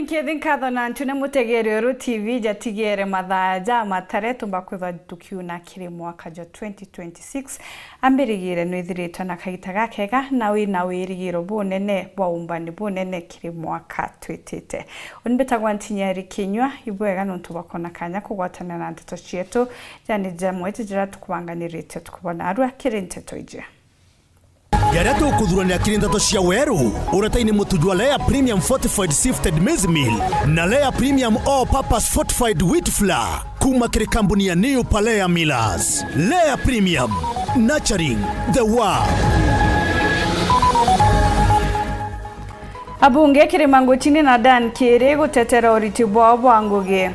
Nkethin katho na ntune mutegerero TV jatigere mathaja matare tumbakwitha tukiuna kiri mwaka jo 2026 ambirigire nwithiritwe na kaita gakega na wirigiro bunene bwa umbani bunene kiri mwaka twitite unbetagwa ntinyari kinywa ibwega nuntu bakona kanya kugwatana na nteto cietu jani jamwe tijira tukubanganirite tukubona arwa kiri nteto ije Yarato kuthurania kirindato cia weru urataini mutujwa Lea Premium Fortified Sifted Maize Meal na Lea Premium All Purpose Fortified Wheat Flour kuma kiri kampuni ya New Palea Millers. Lea Premium, nurturing the world. Abunge Kirimango chini na Dan Kiri gutetera uriti bwa Ngugi.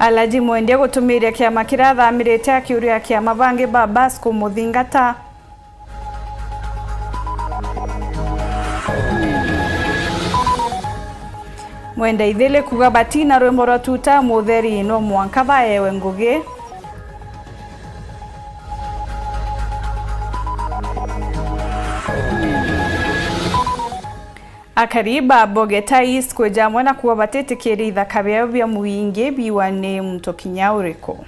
Alaji Mwende gutumiria kiama kirathamirite akiuria kiama bangi babas kumuthingata. Mwende ithile kuga batina rwimbo rwa tuta mutheri no mwanka baewe Ngugi. Akariba Bogetais kweja na kuwa batete kiritha kabea bya muinge biwane mtokinya uriko.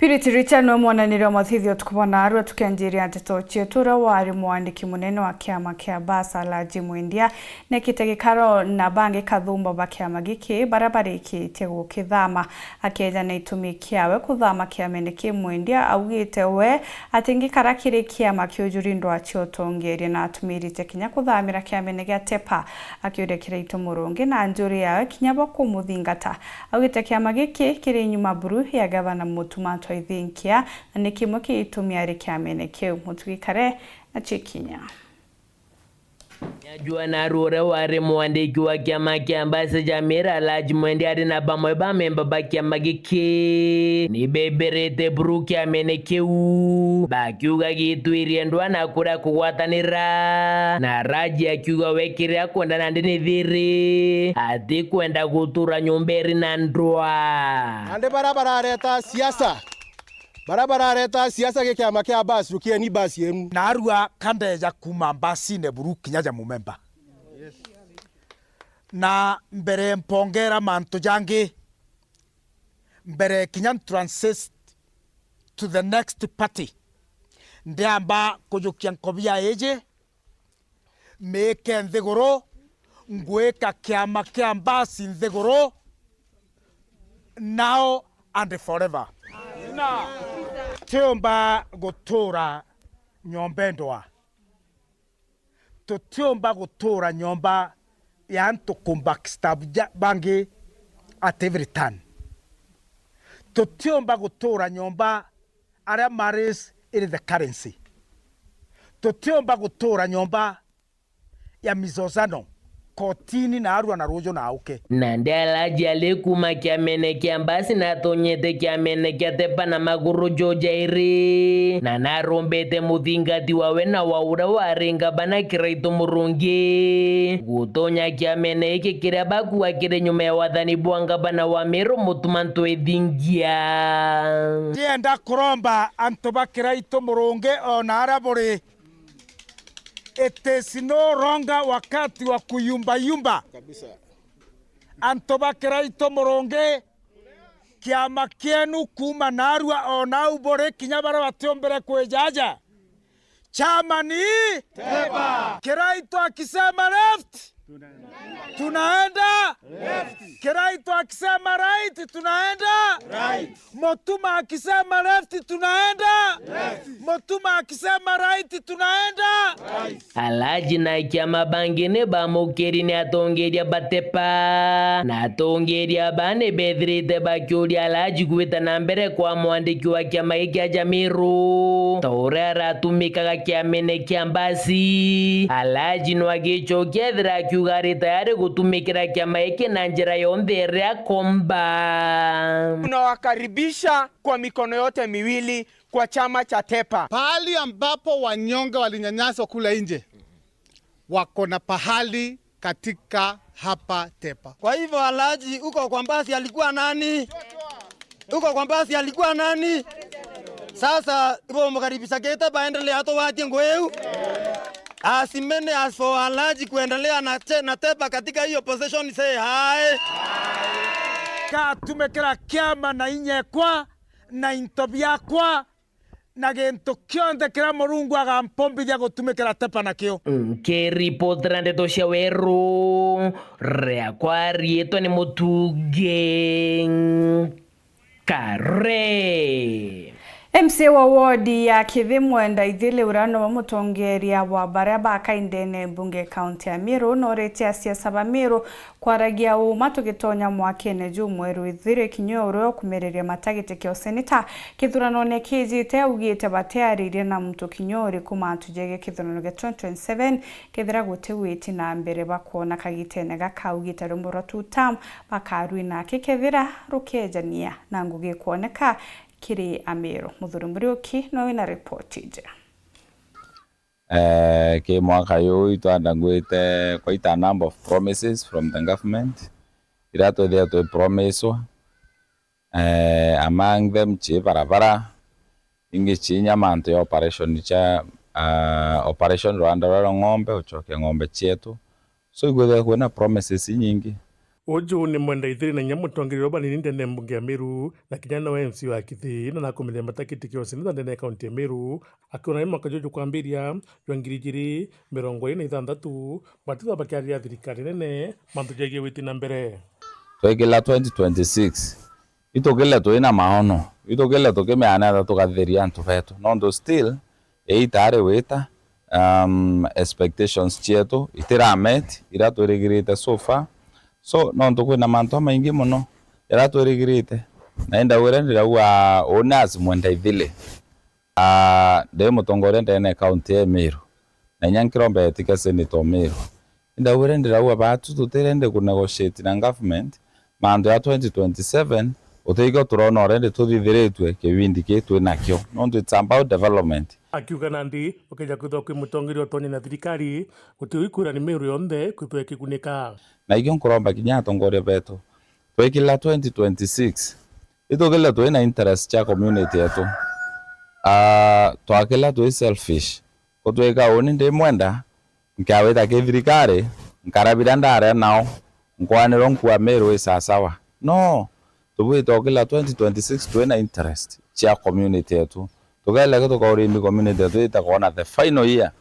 Piriti Richard no mwananiro mathithio tukubona arwa tukianjiria nteto cietura wari mwandiki munene wa kiama kia basa Alaji Mwende na kitegekaro na bangi kathumba ba kiama giki barabara iki tego kithama akeja na itumi kiawe kuthama kiamene ki Mwende augite we atingi karakire kiama kiujurindo aciotongeria na atumirite kinya kuthamira kiamene gia tepa akiurekira itumurungi na njuri yawe kinya bakumuthingata augite kiama giki kiri nyuma buru ya gavana Mutuma ithinkia na nikimo kiitumia ri kiamene kiu mutwikare na chikinya Nyajua na rure wari mwandiki wa kiama kia mbasa Jamira Alaji Mwende ari na bamwe ba memba ba kiama giki ni beberete buru kiamene kiu bakiuga gitwirie ndwa na kura kugwatanira na Raji akiuga wekire akwenda na ndini thiri ati kwenda gutura nyumberi na ndwa ande barabara areta siasa kiama kia basi rukie ni basi yenu na arua kandeja kuma basi ne buru kinyaja mumemba na mbere mpongera manto jangi mbere kinyan transist to the next party ndiamba kujukia nkobia eje meke nthiguru ngweka kiama kia basi nthiguru now and forever Tiomba gutura nyomba ndwa tiomba gutura nyomba yanto kumbackstab bangi at every turn tiomba gutura nyomba aria maris in the currency tiomba gutura nyomba ya mizozano kotini na arua na rojo na auke nande Alaji alikuma kiamene kia mbasi na tonyete kiamene kia tepa na maguru jojairi na narombete muthingati wawe na waura waringa bana kiraito murungi gutonya kiamene iki kiria bakuwa kire nyuma ya wathani bwanga bana wa Meru Mutuma ntwithingia tienda kuromba antoba kiraito murungi ona araburi. It is no longer wakati wa kuyumba kabisa. Antoba kiraito muronge kiama kienu kuma narua ona ubore kinyabara watiombere kwejaja chama ni tepa kiraito akisema left tunaenda left kiraito akisema right tunaenda right Mutuma akisema left tunaenda left Mutuma akisema right tunaenda right Alaji na kiama bangine bamukeri ni atongeria batepa na atongeria bane bethirite bakiuria Alaji gwita na mbere kwa mwandiki wa kiama iki ya Jamiru taure aratumikaga kiamene kia mbasi Alaji no agichokia thira akiuga ari tayari gutumikira kiama iki na njira yonthe iria komba Tunawakaribisha kwa mikono yote miwili kwa chama cha TEPA. Pahali ambapo wanyonge walinyanyaswa kule nje, wako na pahali katika hapa TEPA. Kwa hivyo Alhaji, uko kwa mbasi alikuwa nani? Uko kwa mbasi alikuwa nani? Sasa ibo mkaribisha kete baendelea hata waje ngweu. Asimene as for Alhaji kuendelea na TEPA katika hiyo position, say hi. Ka tumekera kiama na inyekwa na intobiakwa na gento kionde kira Murungu agampombithia gutumikira TEPA nakio. Kĩripotera ndeto cia werũ rĩakwa rĩĩtwa nĩ Mũtuge Kare. MC wa wodi ya Kithimwe Ndaithile urano wa mutongeria wa baria bakaindene bunge county ya Meru noretia siasa ba Meru kwaragia uma tugitonya mwakene jumweru ithire kinyoro kumereria matagite kyo seneta kithurano ne kijite ugite batearirie na mtu kinyori kuma tujege kithurano ge 2027 kithira gutewiti na mbere bakona kagitene gakaugite rumbura tutam bakarwi na kikethira rukejania na ngugi kuoneka kiri Ameru. Muthuri Muriuki no ina report ije. Ke mwaka yo itandangwete quite a number of promises from the government. Irato there to promise among them chi barabara ingi chi nyamanto ya operation cha operation Rwanda ng'ombe uchoke ng'ombe chetu. So igwe kuna promises nyingi. Ojo ni mwenda ithiri na nyamutongiriro bani ndene mbunge ya Meru na kijana wa MC wa Kithi na nakomelia matakiti kyo seneta ndene kaunti ya Meru akiona ni mwaka jojo kwambiria jwa 2026 batitha bakiaria thirikari nene mantu jagie witi na mbere twekila 2026 itogela toina maono itogela tokemeana tukatheria antu betu nondo still eitare weta expectations chetu itiramet iratweregirite so far. So nondo kwina manto maingi muno iratweregirite naenda urendera wa onas mwenda ithile de mutongore ndene county ya Meru na nyankirombe etika senator Meru nda urendera wa batu tuterende ku negotiate na government mando ya 2027 uteigo turona orende tuthithiritwe kibindi kitwe nakyo nondo it's about development. Akiuga nandi ukeja kuthwa kwi mutongiri otonye na thirikari gutiwikura ni Meru yonthe kwithwe kigunika na igyo nkuromba kinya tongore beto twekila 2026 itogela twina interest cha community yetu twakila twi selfish kutweka oni ndi mwenda nkaweta ke thirikari nkarabira ndare nao nkwaniro nkwa Meru isasawa no tubwitogela 2026 twina interest cha community yetu tugela ko tukaurimi community yetu itakona the final year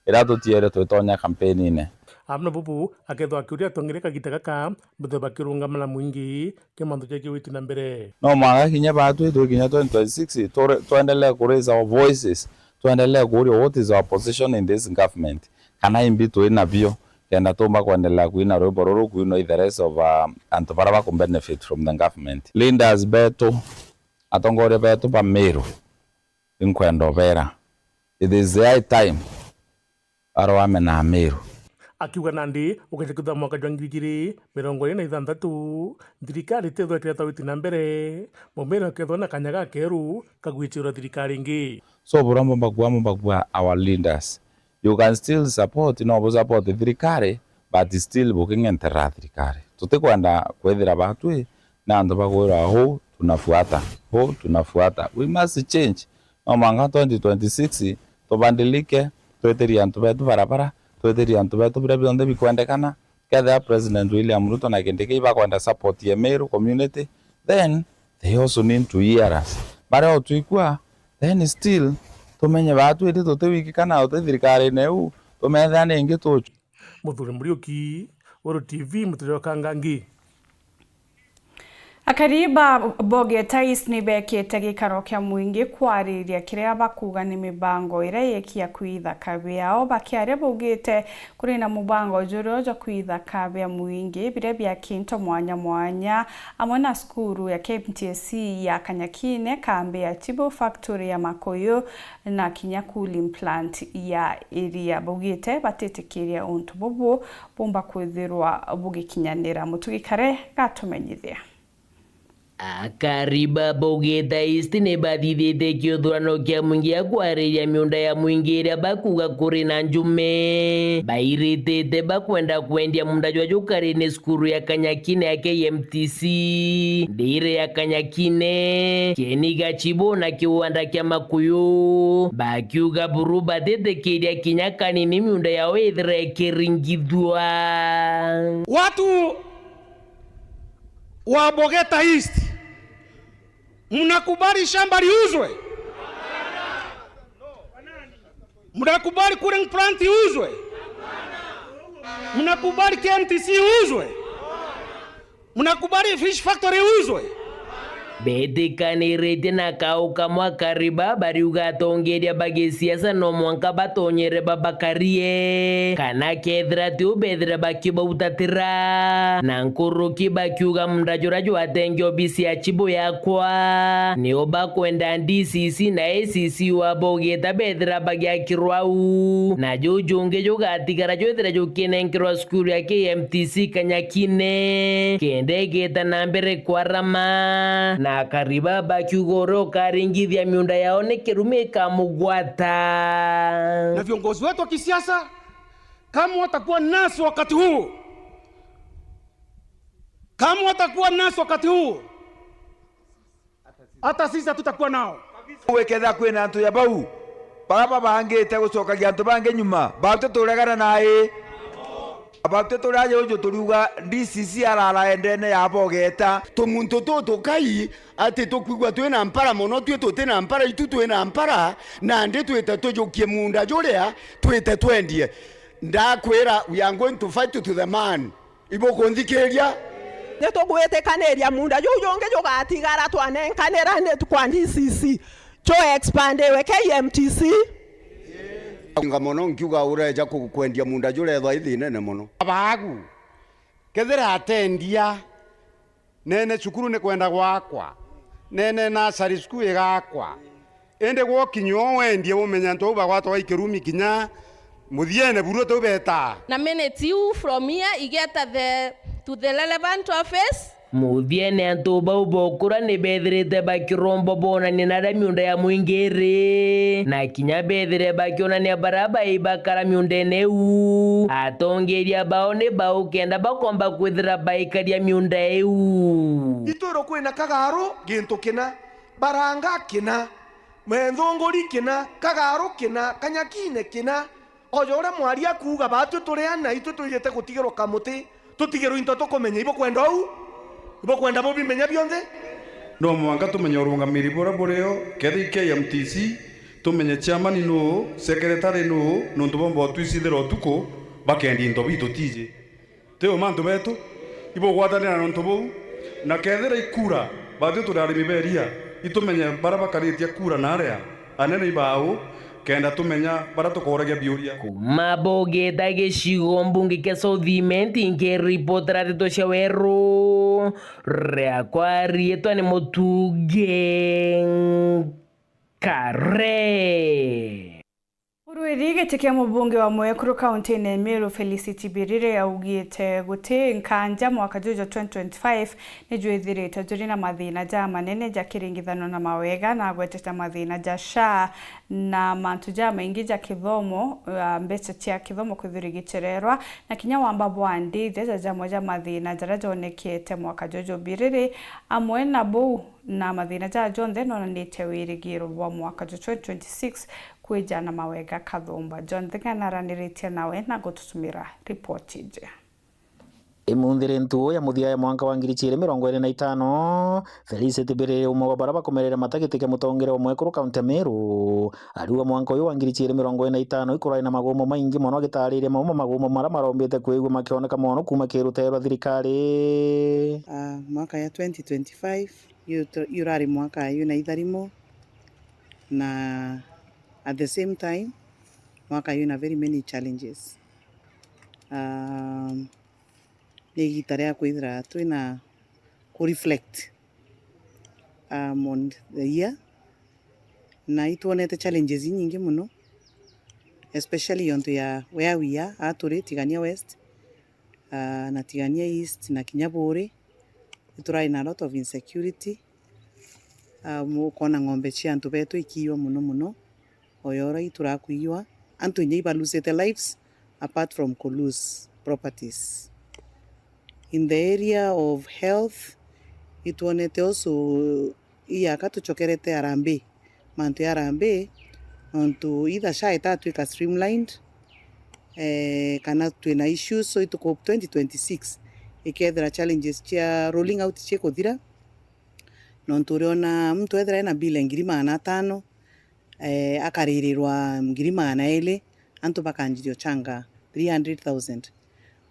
iratutiere twitonya campaign ine amna bubu akethwa akiuria tongire kagita gaka buthe bakirungamana mwingi kemantu jake witi na mbere no mwaka kinya batu itu kinya 2026 tuendelee ku raise our voices tuendelee ku what is our position in this government kana imbi tuina bio kenda tumba kuendelea kuina robororo kuino the rest of antoparaba ku benefit from the government leaders beto atongore beto pa Meru inkwendo vera it is the high time arwame na Meru. Akiuga nandi ukeja kutha mwaka jwa 2026 thirikari tethwa kireta witi na mbere Mumeru akethwa na kanyaga keru kagwichira thirikari ingi so burambo bagwa our leaders you can still support support thirikari but still booking entera thirikari tutikwenda kwethira batwi na ndo bagwira ho tunafuata we must change no manga 2026 tubandilike tweteria antu betu barabara tweteria antu betu bire bionde bikwendekana ketha President William Ruto na kindike ibakwenda support ya Meru community then they also need to hear us bare tuikwa then still tumenye batu indi tutewikikana uti thirikari neu tumethane ingi tuchu. Muthuri Muriuki Woro TV muturio kangangi. Akariba boge tais ni bekete gikaro kya mwingi kwariria kiria bakuga ni mibango ire yekia kuithaka biao bakiare bugite kuri na mubango juro jo kuithaka bia mwingi bire bya kinto mwanya amwe na skuru ya KMTC ya Kanyakine kambe ya Tibo Factory ya Makoyo na Kinyakuli implant ya iria bugite batetikiria untu bobo bomba kwithirwa bugikinyanira mutugikare gatumenyithia. Akariba Bogeta East ne bathithite kĩũthũrano kĩa mũingĩ akwarĩria mĩũnda ya mũingĩ ĩrĩa bakuga kũrĩ na njume bairĩtĩte bakwenda kwendia mũnda jwa jũkarĩ-inĩ cukuru ya Kanyakine ya KMTC ndĩrĩ ya Kanyakine Keni Gachibo na kiwanda kĩa Makuyu bakiuga buru batĩtĩkĩria kinya kanini mĩũnda yao ĩthira ĩkĩringithwa. Watu wa Bogeta East, mnakubali shamba liuzwe? Mnakubali cooling plant iuzwe? Mnakubali KMTC iuzwe? Mnakubali fish factory iuzwe? Betikanĩrĩte na kau kamwe Akariba bariuga atongoria bagĩciaca no mwanka batonyere babakarie kana kethira ti ubethira bakibautatĩra na nkũrũki bakiuga mndajũra jwatengio bisi ya chibo yakwa nĩo bakwenda DCC na ACC wa Bogeta bethira bagiakirwa au na jũjũngĩ jũgatigara jwethira jũkĩnenkerwa cukuru ya KMTC Kanyakine kende geta na mbere kwarama na Akariba bakiugoro karingithia miunda yao ni kirumika mugwata. Na viongozi wetu wa kisiasa kama watakuwa nasi wakati huu, hata sisi tutakuwa nao. Weketha kwina antu ya bau baraba bangite gucokagia antu bange nyuma bate turegana nae abate turaje ujo turuga DCC arara endene ya Bogeta tumuntu tutu kai ati tukwigwa twina mpara muno twi tutina mpara itu twina mpara na ndi twite tujukie munda juria twite twendie ndakwira we are going to fight to the man ibo konthikeria ne tugwite kaneria munda jujonge jugatigara twanenkanera ne kwa DCC cho expand we KMTC nga mono nkiuga ureja kwendia munda jure thwa ithi nene muno abagu kethira atendia nene cukuru ni kwenda gwakwa nene nursery school igakwa ende gwokinyo wendie umenya nto bagwatwa ikirumi kinya muthiene buru to beta na minute you from here you get to the relevant office muthiene antu bau bokura ni bethirite bakirombo bonania na miunda ya muingiri na kinya bethire bakionania baraba ibakara miundene u atongeria bao ni bau kenda bakomba kwithira baikaria miunda eu ituro kwina Kagaro gintu kina Baranga kina Methongori kina Kagaro kina Kanyakine kina ojora mwari akuga batu tureana itu tuyete gutigirwo kamuti tutigirwo into tukomenya ibo kwenda au ibo kwenda bo bimenya bionze no mwanga tumenya urungamiri bora boreo kethi KMTC tumenye chairman no secretary no nontu bombo twisithira tuko bakendi into bitu tije teo mantu betu ibo gwatanira nontu bo na kethira ikura batu turarimi beria itumenya baraba karitia kura na area anene ibao kenda tumenya bara tukoragia biuria kuma Bogeta gĩcigo mbunge kĩa Southiment ngĩripotera ndeto cia werũ rĩakwa rĩĩtwa nĩ Mũtunge Kare. Urwiri gĩtĩ kĩa mũbunge wa Mwekuru kaunti-inĩ ya Meru Felicity Birire augĩte gũtĩ nkanja mwaka juja 2025 nĩ jwĩthirĩte jũrĩ na mathĩna ja manene ja kĩringithano na mawega na gwetete mathĩna ja SHA na mantu ja maingi ja kithomo mbeca cia kithomo kwĩthurĩgĩchererwa na kinya wamba bwandithi ja jamwe ja mathĩna jara jonekete mwaka juju. Birire amwe na bou na mathĩna ja jonthe nonanĩte wĩrĩgĩrĩro wa mwaka juju 2026 kwijana mawega kathumba. John Thing'anaranĩrĩtie nawe na gũtũtũmĩra ripoti nje. Imunthire ntuo ya muthia ya mwaka wa 2025 Felicity Birire umwe wa baraba kumerera matagitike mutongere wa Mwekuru kaunti Meru ariwa mwaka uyu wa 2025 ikurai na magumo maingi mono agitariire magumo mara marombete kwigwa makioneka mono kuma kiruterwa thirikari. Mwaka ya 2025 yurari mwaka yu na itharimo na at the same time mwaka yu na very many challenges. Ni gitarea kwithira twina ku reflect on the year na ituonete challenges nyingi muno especially onto ya where we are aturi Tigania West na Tigania East na Kinyaburi Iturai na lot of insecurity. Mukona ng'ombe cia antu betu ikiwa muno oyora iturakuiwa antu nyeiba lose their lives apart from lose properties. In the area of health, ituonete also iyaka tuchokerete arambe mantu ya arambe onto either sha itatuika streamlined kana twina issues so ituko 2026 ikethera challenges chia rolling out chia kuthira nonturiona mtu ethera ena bill 500 akaririrwa 200 antu bakanjirio changa 300,000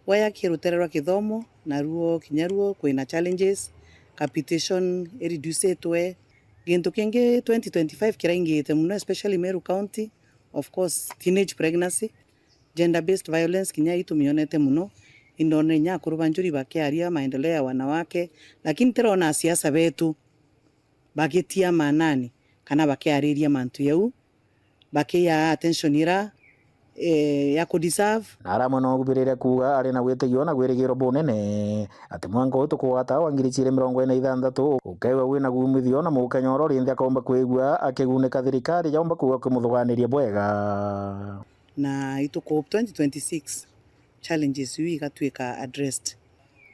waya kirutererwa kithomo naruo kinyaruo kwina challenges capitation reducetwe gintu kingi 2025 kiraingite muno especially Meru County. Of course teenage pregnancy, gender based violence kinya itumionete muno indone nya kurubanjuri bakiaria maendeleo ya wanawake, lakini terona siasa betu bagetia manani kana bakiariria mantu yau bakia attention ira ya kudeserve aramo no gubirire kuga ari na gwetegio na gwirigiro bunene ati mwango utukwata wa 2026 ukewe wina gumithio na mukanyoro rindi akomba kwigua akigunika thirikari yaomba kuga kumuthuganiria bwega na ituko 2026 challenges wi gatwika addressed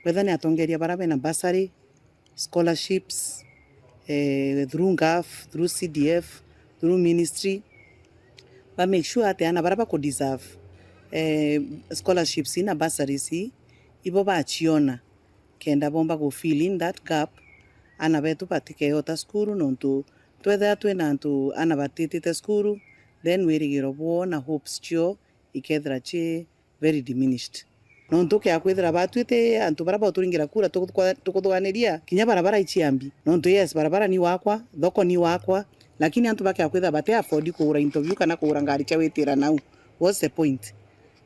whether ni atongeria barabe na bursary scholarships through GAF, through CDF, through ministry ba make sure ati ana baraba ko deserve scholarships ina bursaries ibo ba chiona kenda bomba go fill in that gap ana betu patike yota skuru nontu twethe twina antu ana batitite skuru then wirigiro bona hopes chio ikethra chi very diminished nontu ke akwithira batwite antu baraba turingira kura tukuthganiria kinya barabara ichiambi nontu yes barabara ni wakwa thoko ni wakwa lakini antu bake akwitha bate afford kuura interview kana kuura ngari cha wetira now what's the point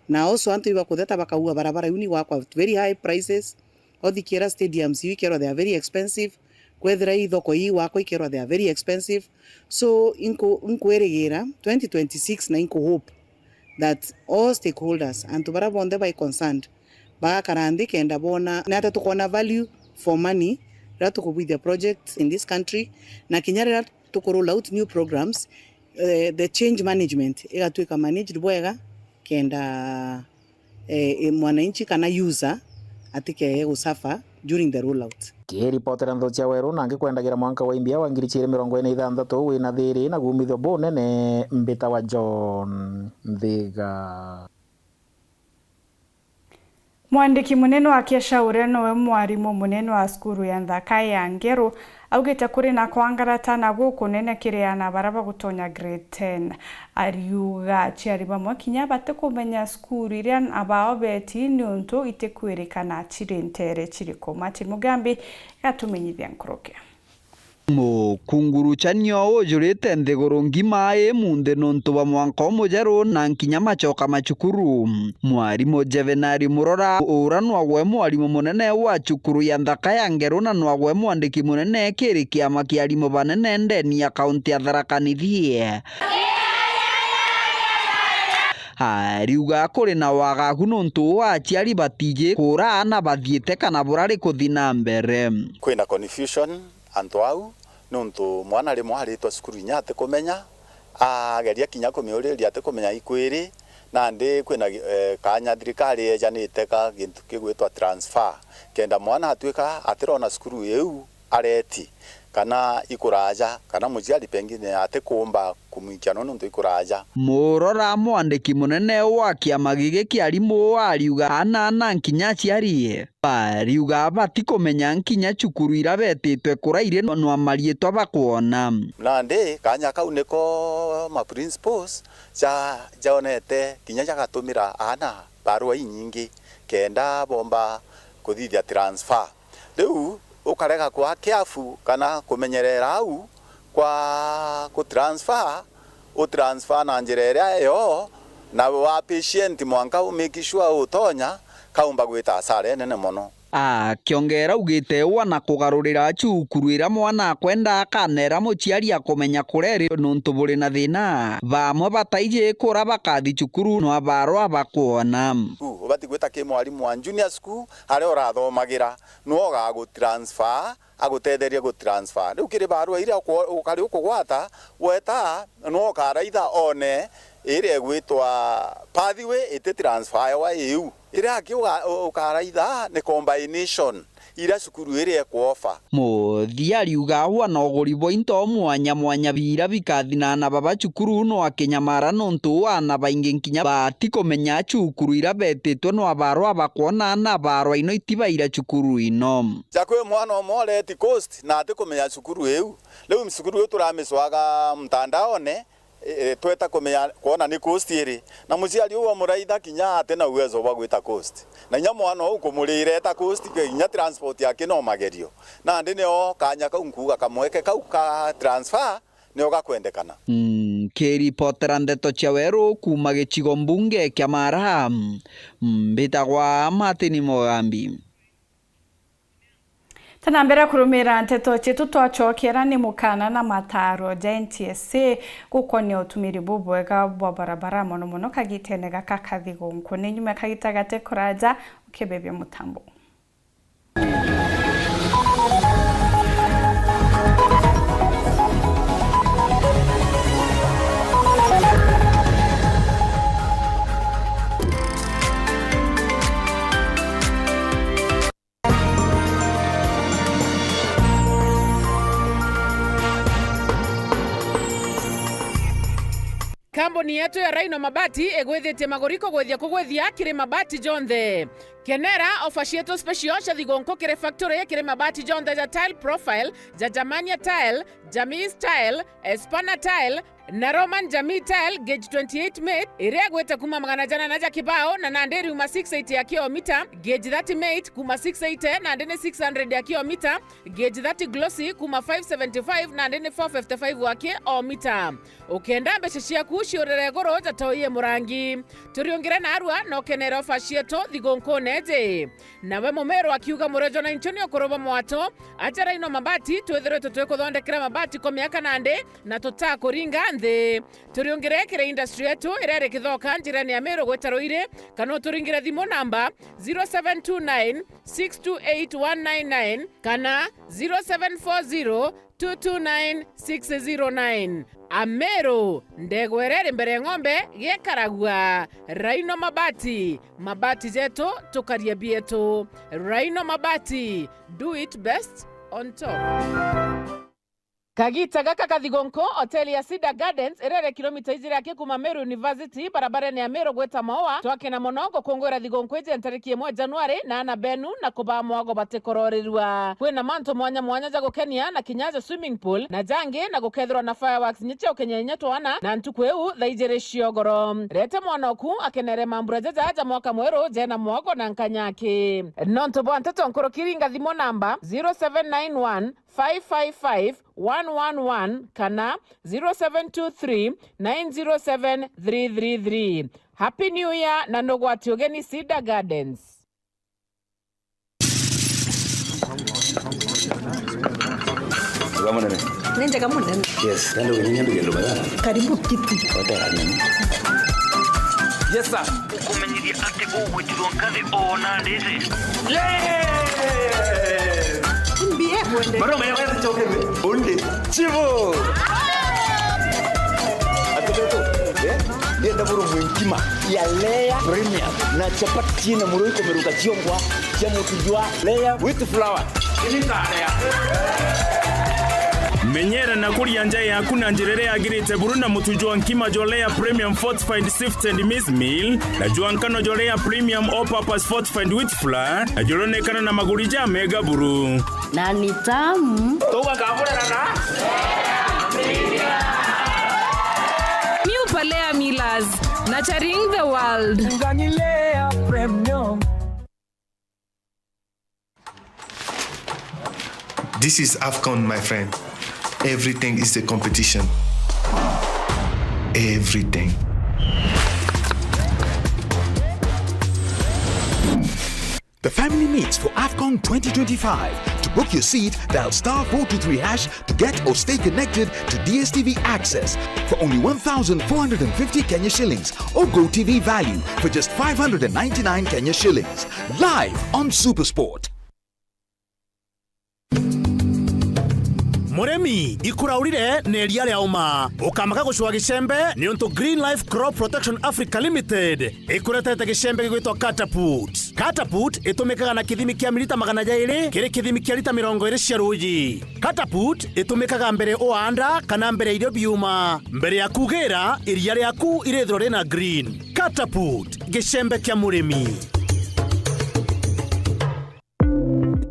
na also antu iba kutheta bakaua barabara uni wakwa very high prices othikira stadiums ikero they are very expensive kwethira ithoko hii wakwa ikero they are very expensive so inkuerigira 2026 na hope that all stakeholders antu baraba onde by concerned bakarandi kenda bona na ata tukona value for money that to with the projects in this country na kinyarira to roll out new programs the change management igatwika managed bwega kenda mwananchi kana user atike usafa during the rollout kiripotera ntho cia weru nangi kwendagira mwanka wa imbia wa 2026 wina thiri na gumithio bunene mbita wa John Thiga. Mwandiki munene wa Kieshaure nowe mwarimu munene wa skuru ya Nthaka ya Ngeru augite kuri na kwangarata na gukunene kiriana baraba gutonya grade 10 ariuga chiari bamwe kinya bate kumenya skuru iria abao beti nuntu itekwirikana chirentere chiriko Martin Mugambi gatumenyithia nkoroke mukunguru chanyo ujurite nthiguru ngima munde nontu ba mwanko mujeru na nkinya machoka machukuru mwarimu Jevenari Murora uranwa gwe mwarimu munene wa chukuru ya Nthaka ya Ngeru na nwagwe mwandiki munene kiri kiama kia arimu banene ndeni ya kaunti ya Tharaka Nithi ariuga kuri na wagagu nontu wa aciari batije kura na bathiete kana burari kuthina mbere kwina confusion antu au nontu mwana rimwe haritwa cukuru inya ate kumenya ageria kinya kumiuriria ate kumenya ikwiri na ndi kwina kanya thirikari ejanite ka gintu kigwitwa transfer kenda mwana atwika atirona cukuru yeu areti kana ikuraja kana mujiari pengine ate kumba kumwikia nontu ikuraja Murora mwandiki munene wa kiama gigi kia arimu ariuga ana nkinya ciarie ariuga bati kumenya nkinya cukuru ira betitwe kuraire no amarietwa bakuona na ndi kanya kau niko ma principals jaonete kinya jagatumira ana barua nyingi kenda bomba kuthithia transfer riu ukarega kwa kiafu kana kumenyerera au kwa kutransfer utransfer na njira yo na wa patient mwanka make sure utonya kaumba gwita asare nene mono akiongera ugite wana kugarurira cukuru ira mwana akwenda akanera muciari akumenya kureri nuntu buri na thina bamwe bataije kura bakathi cukuru no abaro abakuona ubati gwita ki mwarimu wa junior school ari orathomagira no ga transfer agutetheria transfer riu kiri barua ira ukari ukugwata weta no karaitha one ire gwitwa pathway ite transfer wa EU ira ki ukaraitha ni combination ira cukuru ire kuofa muthiari uga wana ogori bointo mwanya bira bikathinana baba cukuru no akinyamara nontu wana baingi nkinya bati kumenya cukuru ira betitwe no abaro abakuona na abaro ino itibaira cukuru ino jakwe mwana omole ti coast na ati kumenya cukuru eu leo cukuru eu turamiswaga mtandaone tweta kumenya kuona ni coast iri na muciari uwa muraitha kinya ate na uwezo wa gwita coast na nya mwana uko murire ta coast kinya transport yake no magerio na ndi neo kanya ka unkuga kamweke ka transfer neo gakwendekana kiripotera ndeto cia weru kuma gicigo mbunge kia Mara mbitagwa Martin Mogambi. Tana mbere kurumira nteto chetu twachokera ni mukana na mataro ja NTSA gukone utumiri bubwega bwa barabara mono kagitenega kakathigo nkone nyuma kagitagate kuraja ukebebye mutambo. Kambuni yetu ya Rhino Mabati egwethete magoriko gwethia kire mabati jonthe kenera ofa cietu special cia thigonko kire factory kire mabati jonthe ja tile profile ja Germania tile, Jamis tile, Espana tile na Roman Jamii tile gauge 28 mate iria gweta kuma magana jana na ja kibao na nanderi uma 680 ya kilomita gauge 30 mate kuma 680 na ndene 600 ya kilomita gauge 30 glossy kuma 575 na ndene 455 wa kilomita ukenda mbeshe ciaku ciurere goro jatoie murangi turiongire na arua no kenera ofa cietu thigonko neje nawe mumero akiuga murejo na inchoni okoroba mwato aja Rhino Mabati twethere twekuthondekera mabati kwa miaka nande na tutakuringa nthi turiongire kire industry yetu irere kithoka njirani ya Meru gwetaroire kana turingire thimo namba 0729 628199 kana 0740 229 Ameru ndegwerere mbere ng'ombe gekaragua Rhino Mabati mabati zetu tukaria bietu Rhino Mabati do it best on top. Kagita gaka kathigonko hoteli ya Cedar Gardens irere kilomita izira yake kuma Meru University barabara ni ya Meru gweta maoa twake na monongo kongwera thigonko ije ntariki 1 Januari na ana benu na kuba mwago batekororirwa kwina manto mwanya ja gukenia na kinyaza swimming pool na jange na gukethirwa na fireworks nyiche ukenyenya twana na ntukweu thaijere ciogoro rete mwanoku akenere mambura jaja mwaka mweru jena mwago na nkanyake nonto bwa nteto nkoro kiringa thimo namba 0791 555-111 kana 0723-907-333. Happy New Year na ndogwati ogeni Cedar Gardens. Kamu nene? Nenja kamu nene? Yes, nando wenye nyambi gendo bada. Karibu kiti. Kota nini? Yes sir. Ukumenyiria ati ugwitirwo ngathi ona ndese. Mbie mwende. Maro maya waya tuchokewe. Onde. Chivo. Atoto. Dia ndaburu mwinkima ya Lea Premium na chapati china muruiko meruka chiongwa cha mutujwa Lea with flour. Ini tarea. Menyera na kuria njai yaku na njirere yagirite buru na mutujwa nkima jolea premium fortified sifted maize meal na juankano jolea premium all purpose fortified wheat flour na jolonekana na magurija mega buru na ni tamu toka kabura na New Palea Millers nurturing the world. Lea Premium. This is AFCON, my friend. Everything is a competition. The family meets for AFCON 2025. To book your seat, dial *423# to get or stay connected to DSTV access for only 1,450 Kenya shillings or GoTV value for just 599 Kenya shillings. Live on SuperSport. Muremi ikuraurire neria ria uma ukamaka gucwa gicembe ni unto Green Life Crop Protection Africa Limited ikuretete gicembe gigwitwa Catapult. Catapult itumikaga na kithimi kia milita 200 kiri kithimi kia lita 20 cia ruji. Catapult itumikaga mbere oanda kana mbere irio biuma mbere ya kugira iria riaku irithro rina green. Catapult gicembe kia muremi.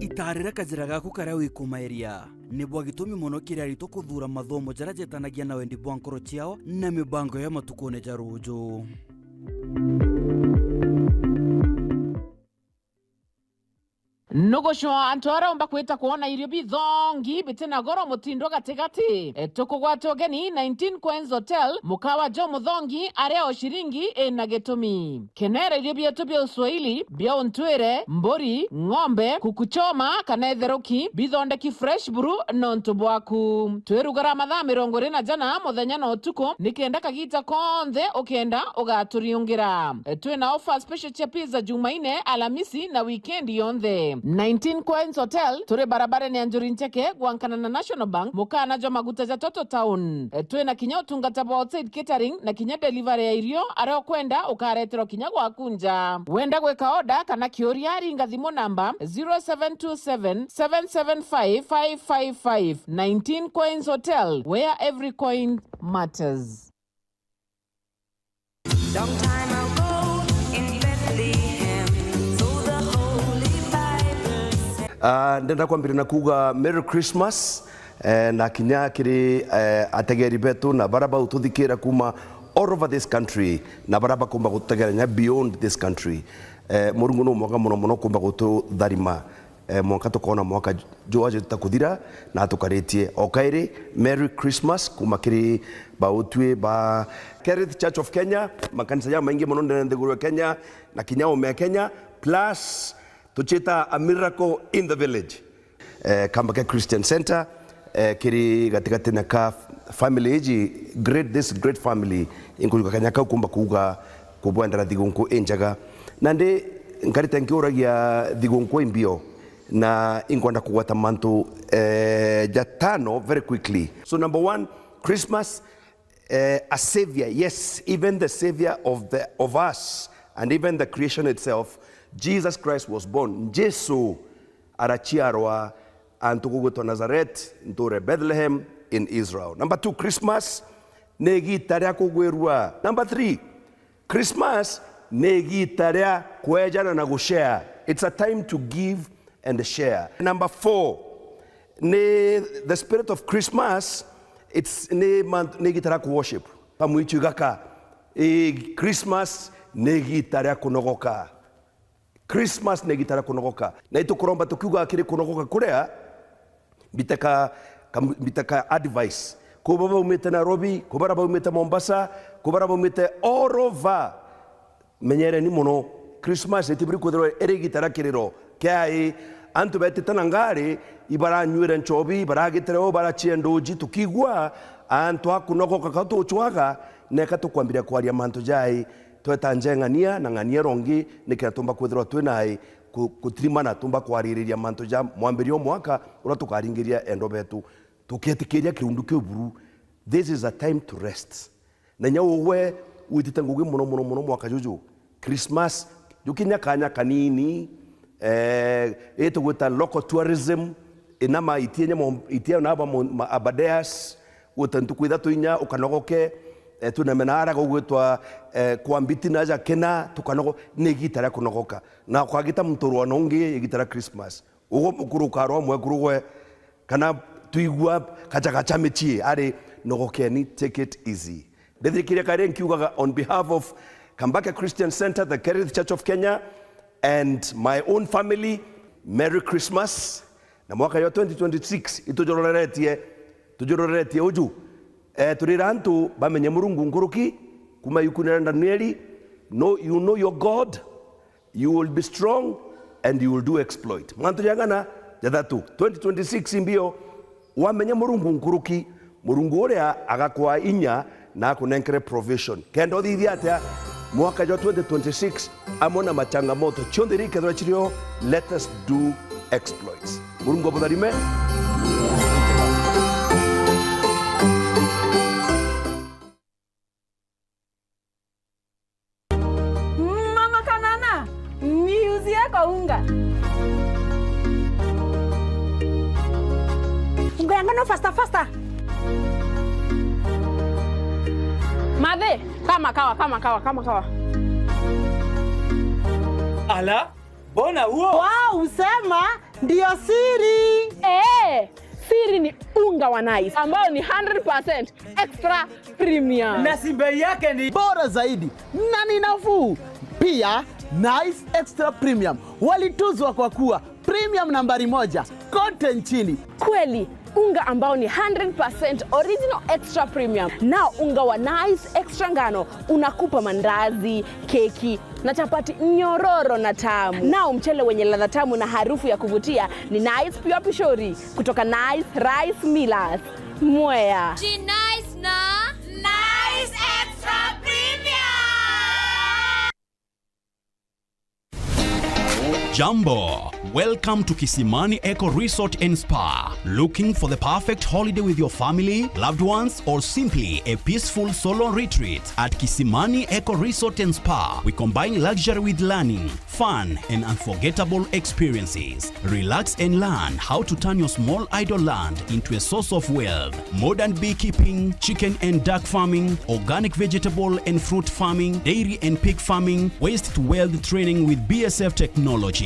Itarira kajira gaku karia wikumaeria nibwo gitumi muno kiria rito kuthura mathomo jara jetanagia na wendi bwa nkoro ciao na mibango ya matukone jarujo. Nugusho antwara omba kwita kuona irio bithongi bitina goro mutindo gatigati tukugwatwo geni 19 Queens Hotel mukawa jo muthongi aria o shiringi na gitumi kenera irio bietu bia Uswahili bia ontwere mbori ng'ombe kukuchoma kana etheroki bithondeki fresh brew nontu bwaku twirugara mathaa 20 jana muthenya no tuko nikenda kagita konthe ukenda ugaturiungira twina offer special cha pizza Jumaine Alhamisi na weekend yonthe 19 Queens Hotel turi barabara ni Anjuri Ncheke gwankana na National Bank mukana jo maguta za Toto Town twina kinya utungata bwa outside catering na kinya delivery ya irio areo kwenda ukaretero kinya gwakunja wenda gweka order kana kioria ringa thimo namba 0727 775 555 19 Queens Hotel where every coin matters. Long time ago in Bethlehem, so the Holy Bible. Ndenda kwambira na kuga Merry Christmas na kinya kiri ategeri betu na baraba ututhikira kuma all over this country na baraba kumba gutegeranya beyond this country. Murungu no mwaka muno kumba gututharima mwaka tukona mwaka joaje tutakuthira na tukaretie okaire Merry Christmas kuma kiri bautwe ba Kerith Church of Kenya makanisa ya maingi muno ndende guru Kenya na kinyao me Kenya plus tuchita A Miracle in the Village Kambake Christian Center kiri gatigati na ka family eji this great family inkujuka kanyaka kumba kuga kubwendera thigunku enjaga nande nkarita nkiuragia thigunku imbio na inkwenda kugwata mantu jatano very quickly. So number 1, Christmas, a savior, yes, even the savior of us and even the creation itself. Jesus Christ was born. Jesu arachiarwa antukugutwa Nazareth ntore Bethlehem in Israel. Number 2, Christmas negitaria kugwerwa. Number 3, Christmas negitaria kwejana na gushare. It's a time to give and share. Number 4, the spirit of Christmas, it's negitara ku worship. Pamuichu gaka. Christmas negitara kunogoka. Christmas negitara kunogoka. Na ito kuromba tukiuga akiri kunogoka kurea bitaka advice. Kubaba umete Nairobi, kubara umete Mombasa, kubara umete all over. Menyere ni mono Christmas etibiri kudro erigitara kiriro. Kai antu bete tanangari ibara nywere nchobi ibara gitreo bara chiendoji tukigwa antu akunogoka katu chwaga neka tukwambira kwaria mantu jai twetanjengania na ngania rongi nikiratumba kwithirwa twinai kutrimana tumba kwaririria mantu ja mwambirio mwaka ura tukaringiria endo betu tuketikiria kirundu kiburu. This is a time to rest na nyawe wititanguge muno mwaka juju Christmas jukinya kanya kanini eto gwita local tourism inama itie na aba abadeas utantu kwitha tuinya ukanogoke tunamenara gwitwa kwambiti naja kena tukanogo negitara kunogoka na kwagita mturwa nongi igitara Christmas ugo mukuru karo mwegurugwe kana tuigwa kacha mechi ari nogokeni. Take it easy. Ndithikire kare nkiugaga on behalf of Kambake Christian Center, the Kerith Church of Kenya and my own family, Merry Christmas. Na mwaka ya 2026 tujororetie uju turirantu bamenye Murungu nguruki kuma yukunenda Danieli. No, you know your God, you will be strong and you will do exploit. Mantu jangana jathatu 2026 mbio wamenya murungu nkuruki murungu uria agakwa inya na kunenkere provision kendo thithia atia mwaka jo 2026 amona machangamoto chonde rike chirio. Let us do exploits. Murungu abudharime. Mama Kanana, niuzie kwa unga. Unga yangano faster. Madhe, kama kawa. Ala, bona huo? Wow, sema ndio siri. Siri ni unga wa Nice ambao ni 100% extra premium. Na bei yake ni bora zaidi na ni nafuu. Pia Nice Extra Premium walituzwa kwa kuwa premium nambari 1 kote nchini. Kweli, unga ambao ni 100% original extra premium. Nao unga wa Nice Extra ngano unakupa mandazi, keki na chapati nyororo na tamu. Nao mchele wenye ladha tamu na harufu ya kuvutia ni Nice Pure Pishori kutoka Nice Rice Millers, Mwea. Nice na Nice Extra Premium. Jambo, welcome to Kisimani Eco Resort and Spa. Looking for the perfect holiday with your family, loved ones, or simply a peaceful solo retreat? At Kisimani Eco Resort and Spa, we combine luxury with learning, fun, and unforgettable experiences. Relax and learn how to turn your small idle land into a source of wealth. Modern beekeeping, chicken and duck farming, organic vegetable and fruit farming, dairy and pig farming, waste to wealth training with BSF technology.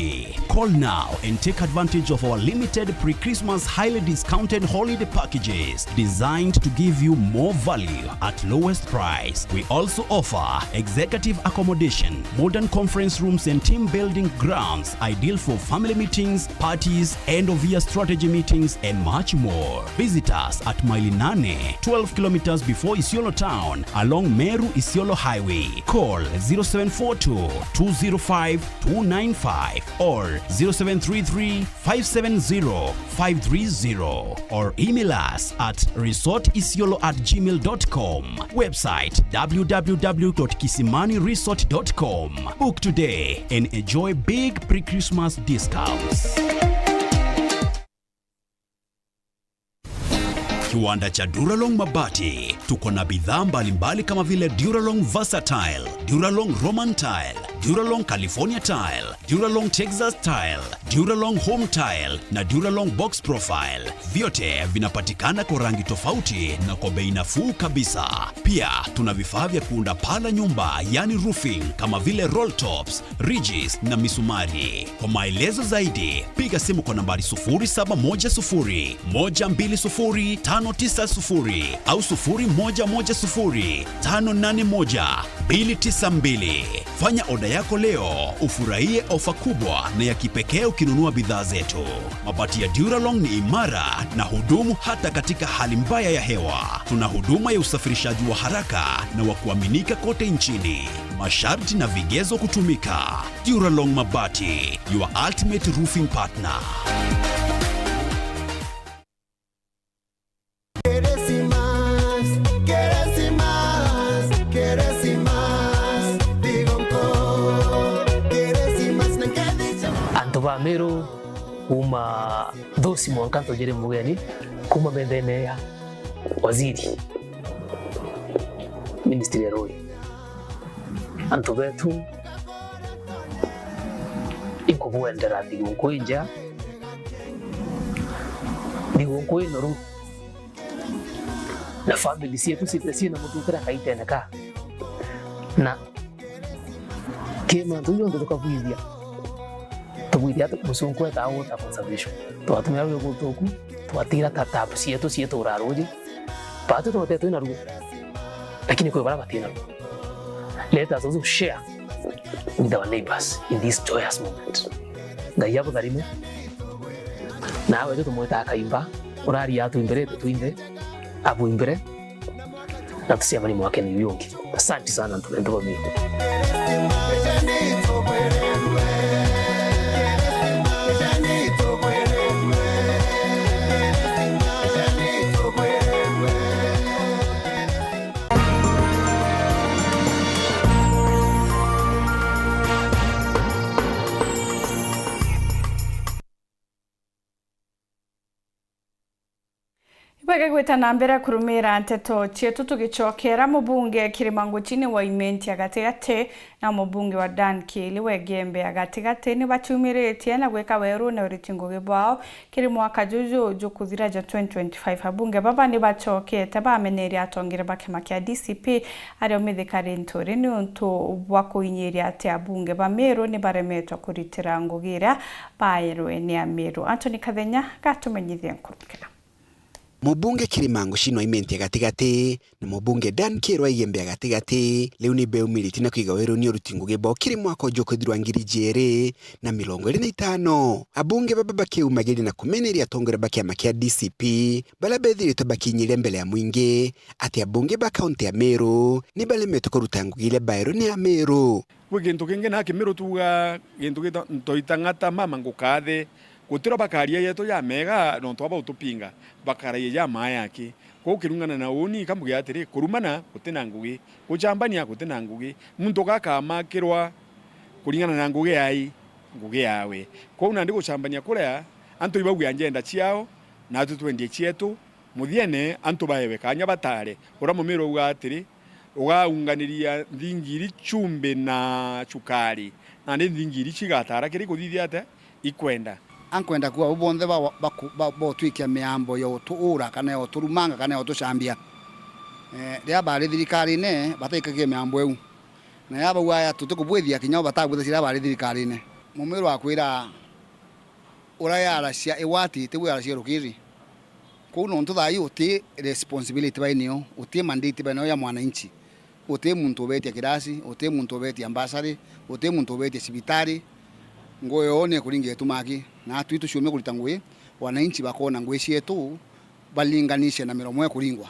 Call now and take advantage of our limited pre-Christmas highly discounted holiday packages designed to give you more value at lowest price. We also offer executive accommodation, modern conference rooms and team building grounds ideal for family meetings, parties, end-of-year strategy meetings and much more. Visit us at Mailinane, 12 kilometers before Isiolo town along Meru Isiolo Highway. Call 0742 205 295 or 0733-570-530 or email us at resortisiolo@gmail.com. Website www.kisimaniresort.com. Book today and enjoy big pre-Christmas discounts. Kiwanda cha Duralong Mabati tuko na bidhaa mbalimbali kama vile Duralong Versatile, Duralong Roman Tile, Duralong California Tile, Duralong Texas Tile, Duralong Home Tile na Duralong Box Profile. Vyote vinapatikana kwa rangi tofauti na kwa bei nafuu kabisa. Pia tuna vifaa vya kuunda paa la nyumba yani roofing kama vile roll tops, ridges na misumari. Kwa maelezo zaidi piga simu kwa nambari 0710 120 590 au 0110 581 292. Fanya oda yako leo ufurahie ofa kubwa na ya kipekee ukinunua bidhaa zetu. Mabati ya Duralong ni imara na hudumu hata katika hali mbaya ya hewa. Tuna huduma ya usafirishaji wa haraka na wa kuaminika kote nchini. Masharti na vigezo kutumika. Duralong Mabati, your ultimate roofing partner. Antoba Meru kuma dosi mwankanto jere mugeni kuma mendene ya waziri ministry ya roy Antoba tu iko buendera digonko inja digonko inoru na family si yetu na mtu kara kaita naka na kema tuyo ndo tukavuizia tubuidia musunku ta auta conservation to atumia yo gotoku to atira tatapu sieto uraroje pato to teto inaru lakini kwa barabara tena let us also share with our neighbors in this joyous moment ngayabo karime na wewe tumweta akaimba urari yatu imbere tuinde abu imbere na tusema ni mwake ni yongi. Asante sana tunatoka mimi. Tutege gwita na mbere kurumira nteto cietu tugichokera mubunge Kirimango chini wa Imenti agatigati na mubunge wa Dan Kili wegembe agatigati ni bachumiretie na gweka weru na uritingo gibao kiri mwaka juju jukuthira ja 2025 abunge baba ni bachokete bameneri atongire bakema kya DCP ari omithikari ntori ni untu bwakuinyiria ati abunge bameru ni baremetwa kuritira ngugira bayerwe ni ameru. Anthony Kathenya gatumenyithia nkurukira. Mubunge Kirimango chini wa Imenti agatigati na mubunge Dan Kili wegembe agatigati leo ni beumiriti na kwiga weru ni urutingo gibao kiri mwaka jukuthirwa 2025 abunge baba bakiumagiri na kumeneria atongore bakiama kya DCP bala bethirite bakinyire mbele ya mwingi ati abunge ba kaunti ya Meru ni balemetwa kurutangugile bayero ni Meru gintu kingi na Meru tuga gintu gito ntoitangata mama ngukathe gutira bakaria yeto ya mega no twaba utupinga bakaria ya mayaki ko kirungana na uni kamuge atiri kurumana gutena ngugi kuchambania gutena ngugi muntu gakama kirwa kuringana na ngugi yawe ko una ndi guchambania kurea antu ibagu yanjenda chiao na tutwendie chietu muthiene antu baewe kanya batare ura mumiro uga atiri ugaunganiria thingiri chumbe na chukari na ndi thingiri chigatara kiri kuthithia ate ikwenda ankwenda kuwa ubonthe ba twikia miambo yo tuura kana yo turumanga kana yo tucambia ria bari thirikari ne bataikagie miambo eu na yaba waya tutukubwithia kinyo batagwitha cira bari thirikari ne mumiro akwira urayara cia iwati te wira cia rukiri kuno ntuthayi uti responsibility bainio uti mandate bainio ya mwananchi uti muntu betia kirasi uti muntu betia ambassador uti muntu betia sibitari ngoyo one kuringe tumaki na twitu shume kulitangwe wananchi bakona ngwe cietu balinganishe na miromo ya kuringwa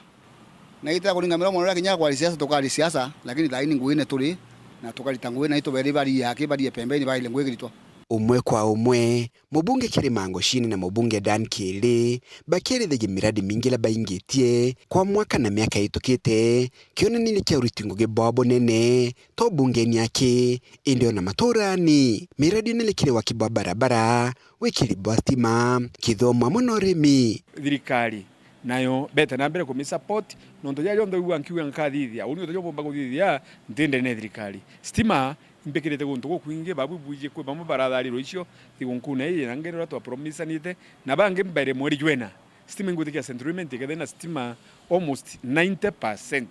na ita kuringa miromo ya kinya kwa siasa tokali siasa lakini thaini ngwine tuli na tokalitangwe na ito beri bari yake bari pembeni baile ngwe gritwa umwe kwa umwe mubunge Kirimango chini na mubunge Dan Kili bakirithagia miradi mingi la baingitie kwa mwaka na miaka itukite kionanire kia uritingo gibao nene to bungeni yake indio na maturani miradi nilekire wa kibwa barabara wikiri stima kithomo monorimi thirikari nayo beta na mbere kumi support nonto ya yondo wankiwa nkathithia uni utojo bomba kuthithia ndende ne thirikari stima mbekirete guntu gukwinge babu buje kwe bamwe barathariro icio thigunkuna iri nangerera twa promise nite na bange mbere mweri jwena stima nguthikia centralment ikethena stima almost 90%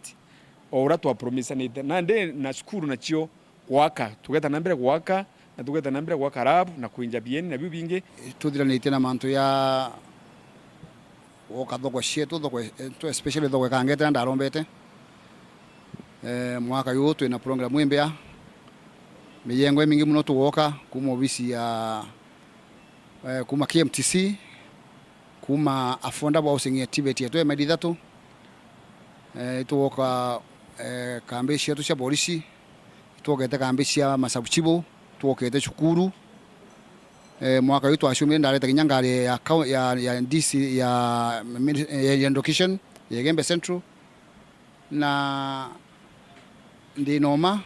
ora twa promise nite na nde na shukuru na cio gwaka tugeta na mbere gwaka na tugeta na mbere gwaka rabu na kuinja bieni na bibinge tuthiranite na mantu ya thoko cietu thoko especially thoko kangete na ndarombete mwaka yu twina program imbea miyengo mingi muno tuwoka kuma ofisi ya kuma KMTC kuma affordable housing activity yetu medithatu tuwoka kambi cietu cia polisi tuwokete kambi cia masabuchibo tuwokete cukuru mwaka yu twacumire ndarete kinya ngari ya DC ya education ya Gembe Central na ndinoma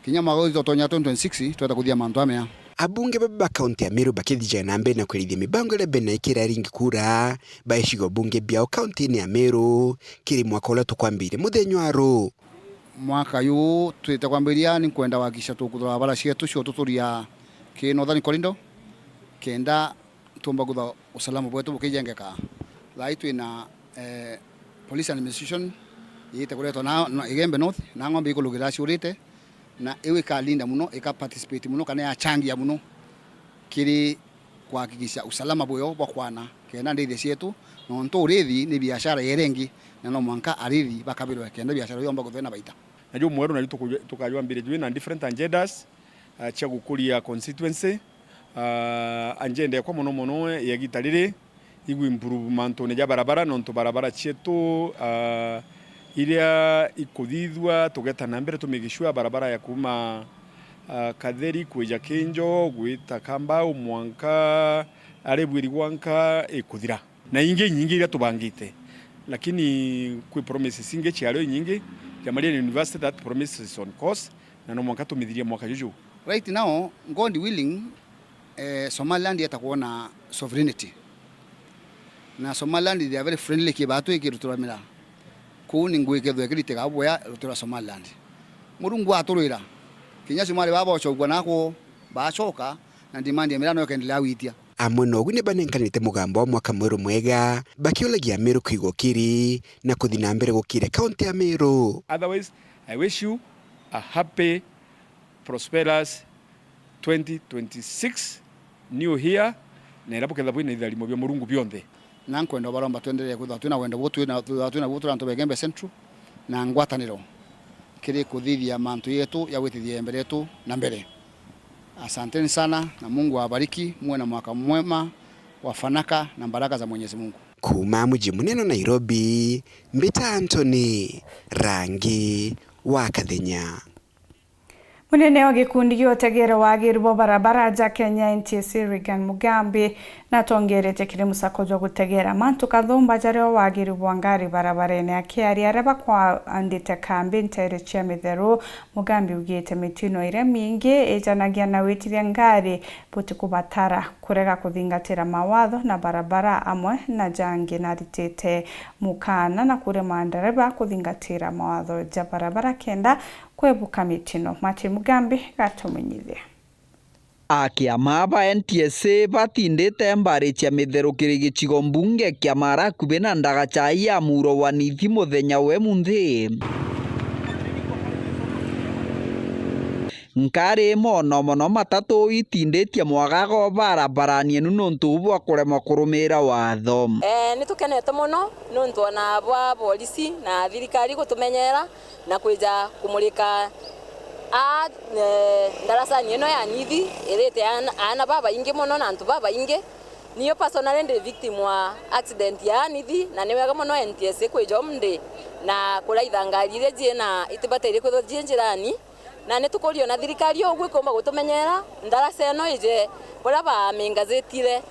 kinya magozo tonya 2026 twata kuthia mantu amea abunge baba kaunti ya Meru bakithija na mbere na kwirithia mibango ile bena ikira ringi kura baishigo bunge biao kaunti ni ya Meru kiri mwaka ula tukwambire muthenywaru mwaka yu twita kwambiria ni kwenda wakisha tukuthora bala cietu cio tuturia ki Northern Corridor kenda tumba gutha usalama bwetu bukijengeka thai twina police administration yite kuletwa na Igembe North na ngombe ikulugira ciurite na iwe kalinda muno ika participate muno kana ya changia muno kiri kuhakikisha usalama bweo bwakwana kenda ndithi cietu no nturithi ni biashara yerengi na no mwanka arithi bakabirwe kenda biashara yomba guthena baita najo mweru na tukajwa mbere jwe na different agendas cia gukuria constituency agenda kwa mono ya gitarire igu improvement ne ja barabara no to barabara cietu iria ikuthithwa tugeta na mbere tumigishwa barabara ya kuma Katheri kuja Kinjo gwita Kambau Mwanka arebwiri gwanka ikuthira na inge nyingi iria tubangite lakini kwi promises inge ciario nyingi Jamalian University that promises on course na no Mwanka tumithiria mwaka juju right now God willing Somaliland yatakuwa na sovereignty na Somaliland they are very friendly kibatu ikirutura mira ku ni ngwe ke thwe kirite ga boya rutura Somaliland murungu aturira kinya Somali baba ochogwa nako bacoka na demand ya mira no kendelea witia amwe nogu ni banenkanite mugambo wa mwaka mweru mwega bakiolagia Meru kwigokiri na kuthina mbere gukire kaunti ya Meru. Otherwise, I wish you a happy, prosperous 2026 new year na irapo ketha bwina itharimo bya murungu byonthe na nkwenda baromba twendelee kutha twina wendo butu na butu antu begembe central na ngwataniro kiri kuthithia mantu yetu ya gwitithia mbere yetu na mbere. Asanteni sana na Mungu awabariki, muwe na mwaka mwema wa fanaka na baraka za Mwenyezi Mungu. Kuma mji munene Nairobi, Mbita Anthony, Rangi wa Kathenya. Munene wa gikundi giotegero wagiru bo barabara ja Kenya NTSA Reagan Mugambi na tongerete kire musako jo gutegera mantu kathumba jare wagiru bwangari barabarene akiari areba kwa andite kambi ntere chia mithero. Mugambi ugite mitino ire mingi ejanagia na witiria ngari puti kubatara kurega kuthingatira mawatho na barabara amwe na jangi na ritete mukana na kure mandereba kuthingatira mawatho ja barabara kenda kwebuka mitino. Mati Mugambi gatumenyithia akiama ba NTSA batindite mbari cia mitherukiri gicigo mbunge kia Marakube na ndagachai ya muro wa nithi muthenya we munthi nkari mono matatu itinditie mwagago barabarani nuntu bwa kurema kurumira watho. Nitukenete muno nuntu ona bwa polisi na thirikari gutumenyera na kwija kumulika ndarasani ino ya nithi irete ana baba ingi muno na antu baba ingi niyo personally ndi victim wa accident ya nithi na niwega muno NTSA kwija mndi na kuraitha ngari ire jie na itibateire kwitho jie njirani na nitukurio na thirikari ogwe komba gutumenyera ndarasa ino ije bora ba mengazetire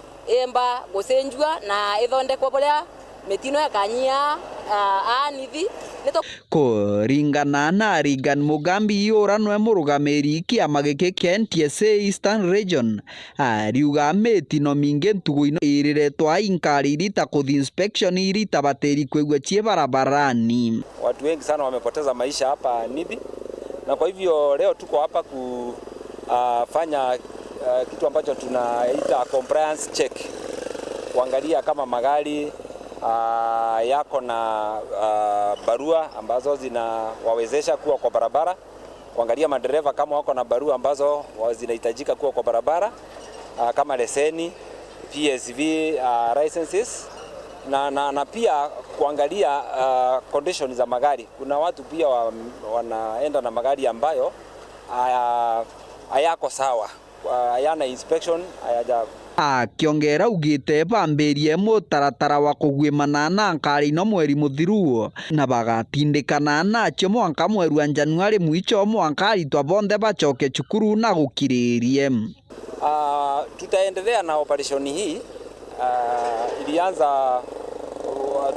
emba gucenjua na ithondekwa bora metino ya kanyia nithi kuringana na Reagan Mugambi yora nwe murugamiri kiama giki kia NTSA Eastern Region ariuga metino mingi ntuguino iriretwa inkari irita kuthi inspection irita bateri kwegwe chie barabarani. Watu wengi sana wamepoteza maisha hapa Nithi, na kwa hivyo leo tuko hapa kufanya kitu ambacho tunaita compliance check, kuangalia kama magari yako na barua ambazo zinawawezesha kuwa kwa barabara, kuangalia madereva kama wako na barua ambazo zinahitajika kuwa kwa barabara kama leseni, PSV licenses na pia kuangalia condition za magari. Kuna watu pia wanaenda na magari ambayo hayako sawa, hayana inspection, hayaja akiongera ugite bambirie mutaratara wa kugwimana na nkari no mweri muthiru na bagatindikana nacio mwanka mweru wa Januari mwicho mwanka aritwa bonthe bacoke cukuru na gukiririe. Tutaendelea na operation hii.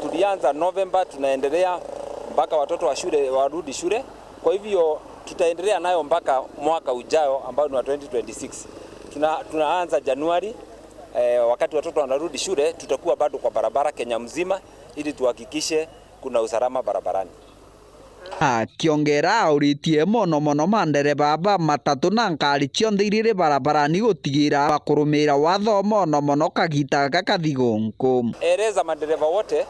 Tulianza November, tunaendelea mpaka watoto wa shule warudi shule. Kwa hivyo tutaendelea nayo mpaka mwaka ujao ambao ni wa 2026. Tunaanza Januari, wakati watoto wanarudi shule tutakuwa bado kwa barabara Kenya mzima ili tuhakikishe kuna usalama barabarani. Akiongera uritie mono mandereba ba matatu na nkari cionthe irire barabarani gutigira bakurumira watho mono kagita kakathigonko. Eleza madereva wote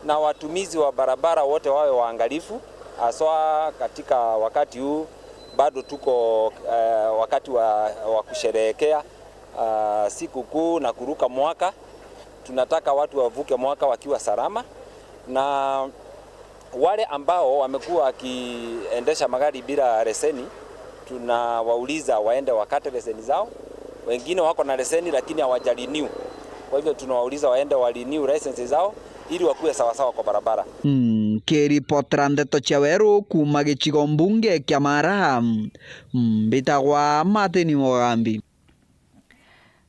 na watumizi wa barabara wote wawe waangalifu, haswa katika wakati huu bado tuko wakati wa kusherehekea siku kuu na kuruka mwaka. Tunataka watu wavuke mwaka wakiwa salama, na wale ambao wamekuwa wakiendesha magari bila leseni tunawauliza waende wakate leseni zao. Wengine wako na leseni lakini hawajarenew, kwa hivyo tunawauliza waende warenew license zao ili wakuwe sawasawa kwa barabara. Kiripotera ndeto cia weru kuma gicigo mbunge kia Mara, mbitagwa Martin Mugambi.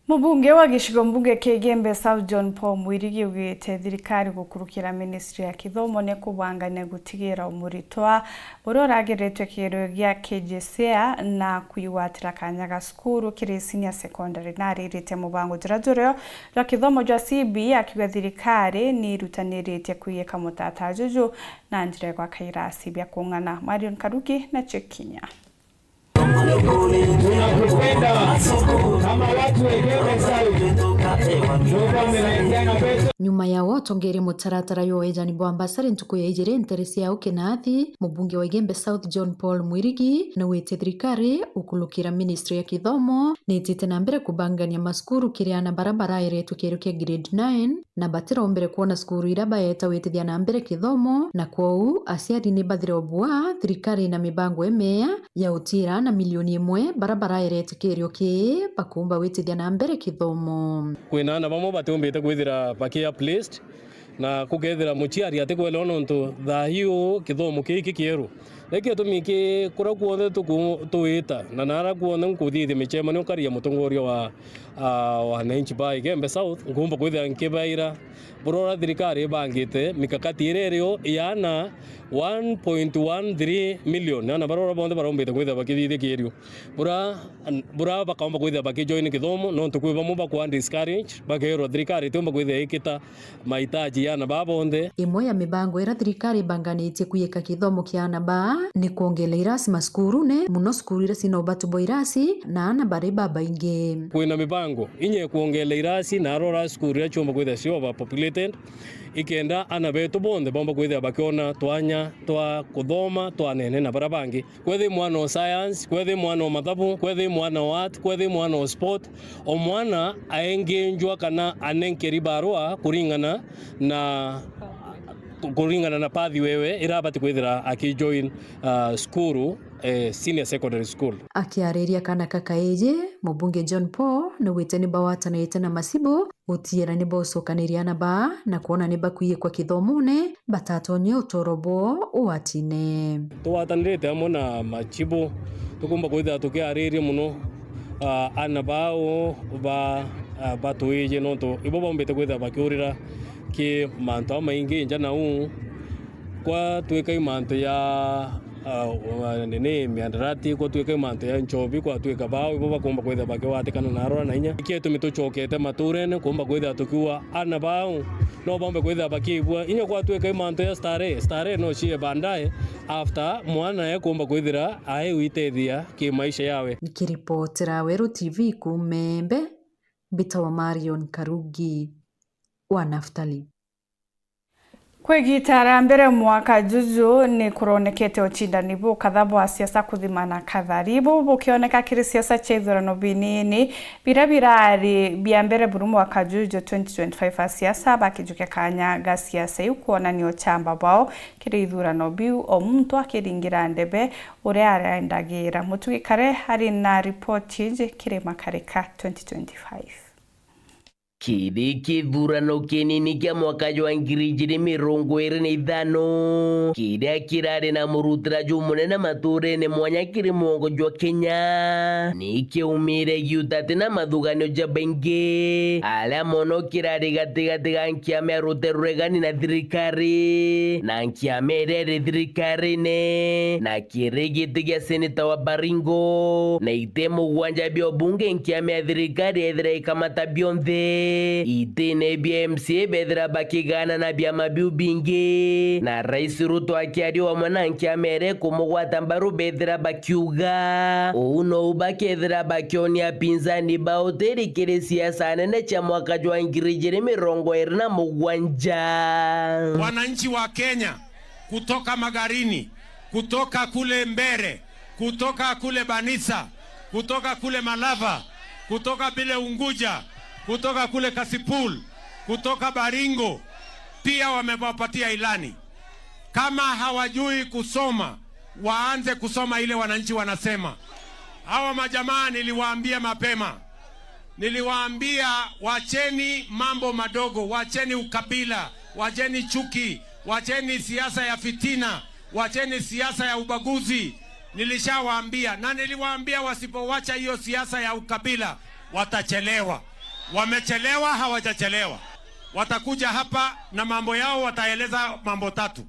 Mubunge wa gishigo mbunge Kigembe South John Paul Mwirigi ugite thirikari gukurukira ministry ya kithomo ne kubangania gutigira umuritwa urorageretwe kiro gya KJCA na kuiwatira kanyaga skuru kiri senior secondary na ririte mubango jiraduryo ra kithomo jwa CB akiwa thirikari ni rutanirite kuyeka mutata juju na njire kwa kairasi bya kungana Marion Karuki na Chekinya. Nyuma ya watongere mutaratara yo ejani bwambasare ntuko ya ijere interesi ya Ukenathi mubunge wa Igembe South John Paul Mwirigi na wete thirikari ukulukira ministry ya kithomo nitite na mbere kubangania maskuru kiriana barabara iretu kero kia grade 9 na batira mbere kuona skuru iraba yeta wete na mbere kithomo na kwou asiari ni bathire obua thirikari na mibango emea ya utira na milioni 1 barabara iretu kero ki bakumba wete na mbere kithomo kwina na bamo batumbite kwithira bakia placed na kugethira muchiari ate kwele ononto thahio kithomo kiki kieru leke tumike kura kuone tuita na nara kuone nkuthithie michema ni ukaria mutongoria wa wananchi ba Igembe South ngumba kwithira nkibaira burora thirikari bangite mikakati irerio yana 1.13 million na barora bonde barombite kwithira bakithithie kieru bura bakamba kwithira bakijoin kithomo no tukwiba mumba kwa discourage bakero thirikari tumba kwithira ikita mahitaji yana babonde imwe ya mibango ira thirikari banganitie kuyeka kithomo kiana ba ni kuongela irasi maskuru ne muno skuru ira sina ubatu boirasi na ana bare baba inge kwina mibango inye kuongela irasi na arora skuru ya chomba kwithira sio ba populated ikenda ana beto bonde bomba kwithira bakiona twanya twa kuthoma twanene na barabangi kwethi mwana wa science kwethi mwana wa mathabu kwethi mwana wa art kwethi mwana wa sport o mwana aengenjwa kana anenkeri barua kuringana na pathi wewe irabati kwithira akijoin skuru senior secondary school akiareria kana kakaeje mubunge John Paul na weteni bawatanite na masibo utiera ni bosokaniria na ba na kuona ni bakuye kwa kithomone batatonye utorobo uatine tuwatanirite amo na machibo tukumba kwithira tukiareria muno ana bao batuije nonto ibo bombete kwithira bakiurira ki manto maingi njana kwa tuweka manto ya nene miandarati kwa tuweka manto ya nchobi kwa tuweka bao ibo bakomba kwithira bakiwatikana na arora na inya kietu mituchokete maturene komba kwithira tukiwa ana bao no bombe kwithira bakibwa inya kwa tuweka manto ya stare no chie bandaye after mwana ya komba kwithira ae witethia ki maisha yawe nikiripotera Weru TV kumembe Bitawa Marion Karugi wa Naftali. Kwegitara mbere mwaka juju ni kuronekete uchindani bu kadhabu wa siasa kuthimana kadharibu bukioneka kiri siasa cha ithurano binini birabirari bia mbere buru mwaka juju 2025 wa siasa bakijuke kanya ga siasa yukuona ni ochamba bao kiri ithurano biu o muntu akiringira ndebe ure arendagira mutugi kare hari na reportage kiri makarika 2025 Kiri kithurano kinini kia mwaka jwa 2025 kiria kirari na murutiraji munene maturene mwanya kiri mwongo jwa Kenya nikiumire giutate na mathuganio ja baingi aria mono kirari gatigati ga nkiame arute ruregani na thirikari na nkiame ireri thirikari-ini na kirigiti gia seneta wa Baringo na ite mugwanja bio bunge nkiame ya thirikari ethira ikamata bionthe itene BMC bedra bakigana na byama biu bingi na Rais Ruto akiari wa mwananki amere kumugwata mbaru bedra bakiuga uno ubakethra bakioni apinzani baoteri kire siasa nene cha mwaka jwa 2025 wananchi wa Kenya kutoka Magarini, kutoka kule Mbere, kutoka kule Banisa, kutoka kule Malava, kutoka bile Unguja, kutoka kule Kasipul, kutoka Baringo pia wamewapatia ilani. Kama hawajui kusoma, waanze kusoma ile wananchi wanasema. Hawa majamaa niliwaambia mapema. Niliwaambia wacheni mambo madogo, wacheni ukabila, wacheni chuki, wacheni siasa ya fitina, wacheni siasa ya ubaguzi. Nilishawaambia na niliwaambia wasipowacha hiyo siasa ya ukabila watachelewa. Wamechelewa hawajachelewa. Watakuja hapa na mambo yao, wataeleza mambo tatu.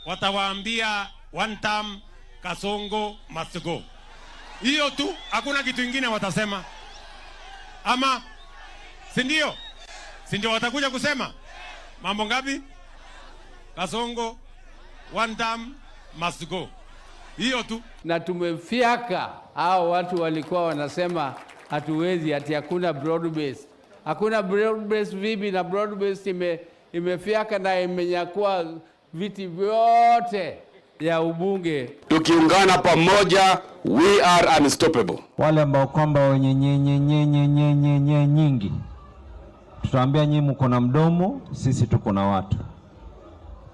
Watawaambia one term Kasongo must go. Hiyo tu, hakuna kitu kingine watasema. Ama si ndio? Si ndio watakuja kusema? Mambo ngapi? Kasongo one term must go. Hiyo tu. Na tumefiaka hao watu walikuwa wanasema hatuwezi, ati hakuna broad base. Hakuna broad base vipi? Na broad base imefiaka na imenyakua viti vyote ya ubunge. Tukiungana pamoja, we are unstoppable. Wale ambao kwamba wenye nye nyingi, tutaambia nyinyi mko na mdomo, sisi tuko na watu.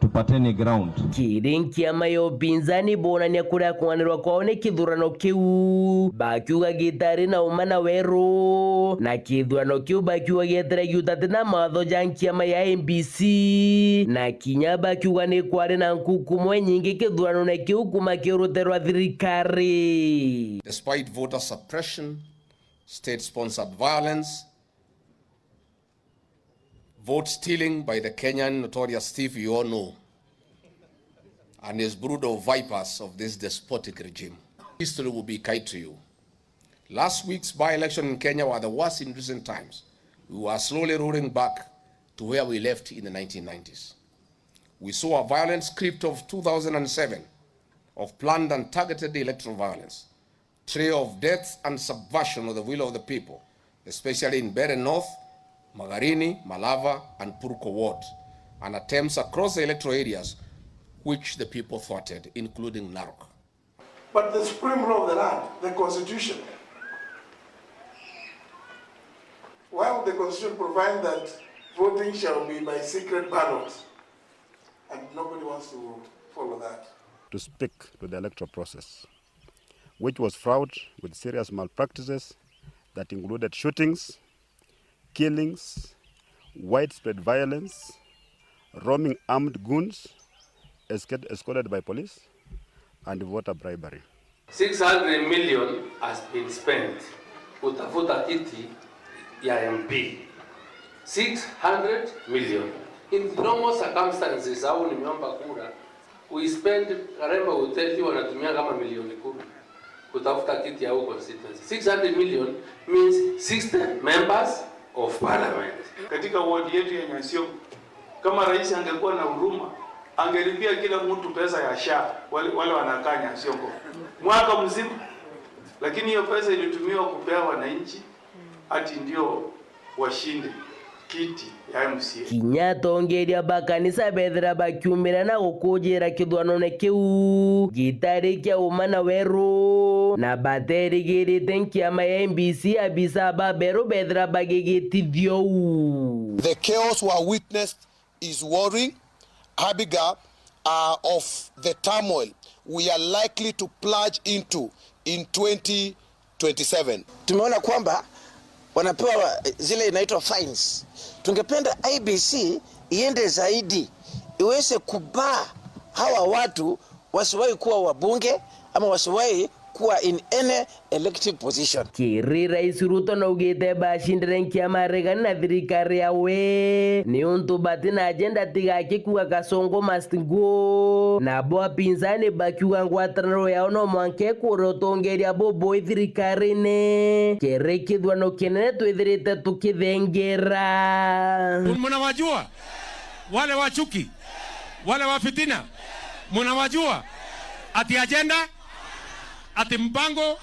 Tupateni ground. Kirinki amayo pinzani bonania kuria kwanirwa kwao ni kithurano kiu bakiuga gitari na umana weru na kithurano kiu bakiuga gietere giutate na matho janki ama ya MBC na kinya bakiuga ni kwari na nkukumwe nyingi kithurano na kiu kuma kiuruterwa thirikari. Despite voter suppression, state-sponsored violence, vote stealing by the Kenyan notorious thief you all know, and his brood of vipers of this despotic regime. History will be kind to you. Last week's by-election in Kenya were the worst in recent times. We were slowly rolling back to where we left in the 1990s. We saw a violent script of 2007 of planned and targeted electoral violence, trail of death and subversion of the will of the people, especially in Bere North, Magarini, Malava, and Purko Ward, and attempts across the electoral areas which the people thwarted, including Narok. But the supreme law of the land, the Constitution, while the Constitution provides that voting shall be by secret ballot, and nobody wants to follow that. To speak to the electoral process, which was fraught with serious malpractices that included shootings, killings, widespread violence, roaming armed goons escorted by police, and voter bribery. 600 million has been spent kutafuta kiti ya MP. 600 million. In normal circumstances, au nimeomba kura, we spend Karemba hoteli wanatumia kama milioni 10 kutafuta kiti ya constituency. 600 million means 60 members of parliament. Katika ward yetu ya Nyasio, kama rais angekuwa na huruma, angelipia kila mtu pesa ya SHA wale wanakaa Nyasio mwaka mzima, lakini hiyo pesa ilitumiwa kupea wananchi ati ndio washinde kiti ya MCA. Kinyatongeria bakanisa bethera bakiumira na gukujira kithwanone kiu gitari kia umana weru na bateri girite nkiama ya MBC abisa babero bethera bagigitithio. The chaos we witnessed is worrying. Abigail, of the turmoil we are likely to plunge into in 2027. Tumeona kwamba wanapewa zile inaitwa fines. Tungependa IBC iende zaidi, iweze kubaa hawa watu wasiwahi kuwa wabunge ama wasiwahi kuwa in any elective position. Kiri Rais Ruto na ugite bashindire nkiama regani na thirikari yawe ni untu bati na agenda tigaki kuwa Kasongo must go na bo pinzani bakiuga ngwataniro yao no mwanke kurotongeria bobo thirikari ne kere kithwano kinene twithirite tukithengera. Mnawajua wale wachuki, wale wafitina, mnawajua ati agenda, ati mpango,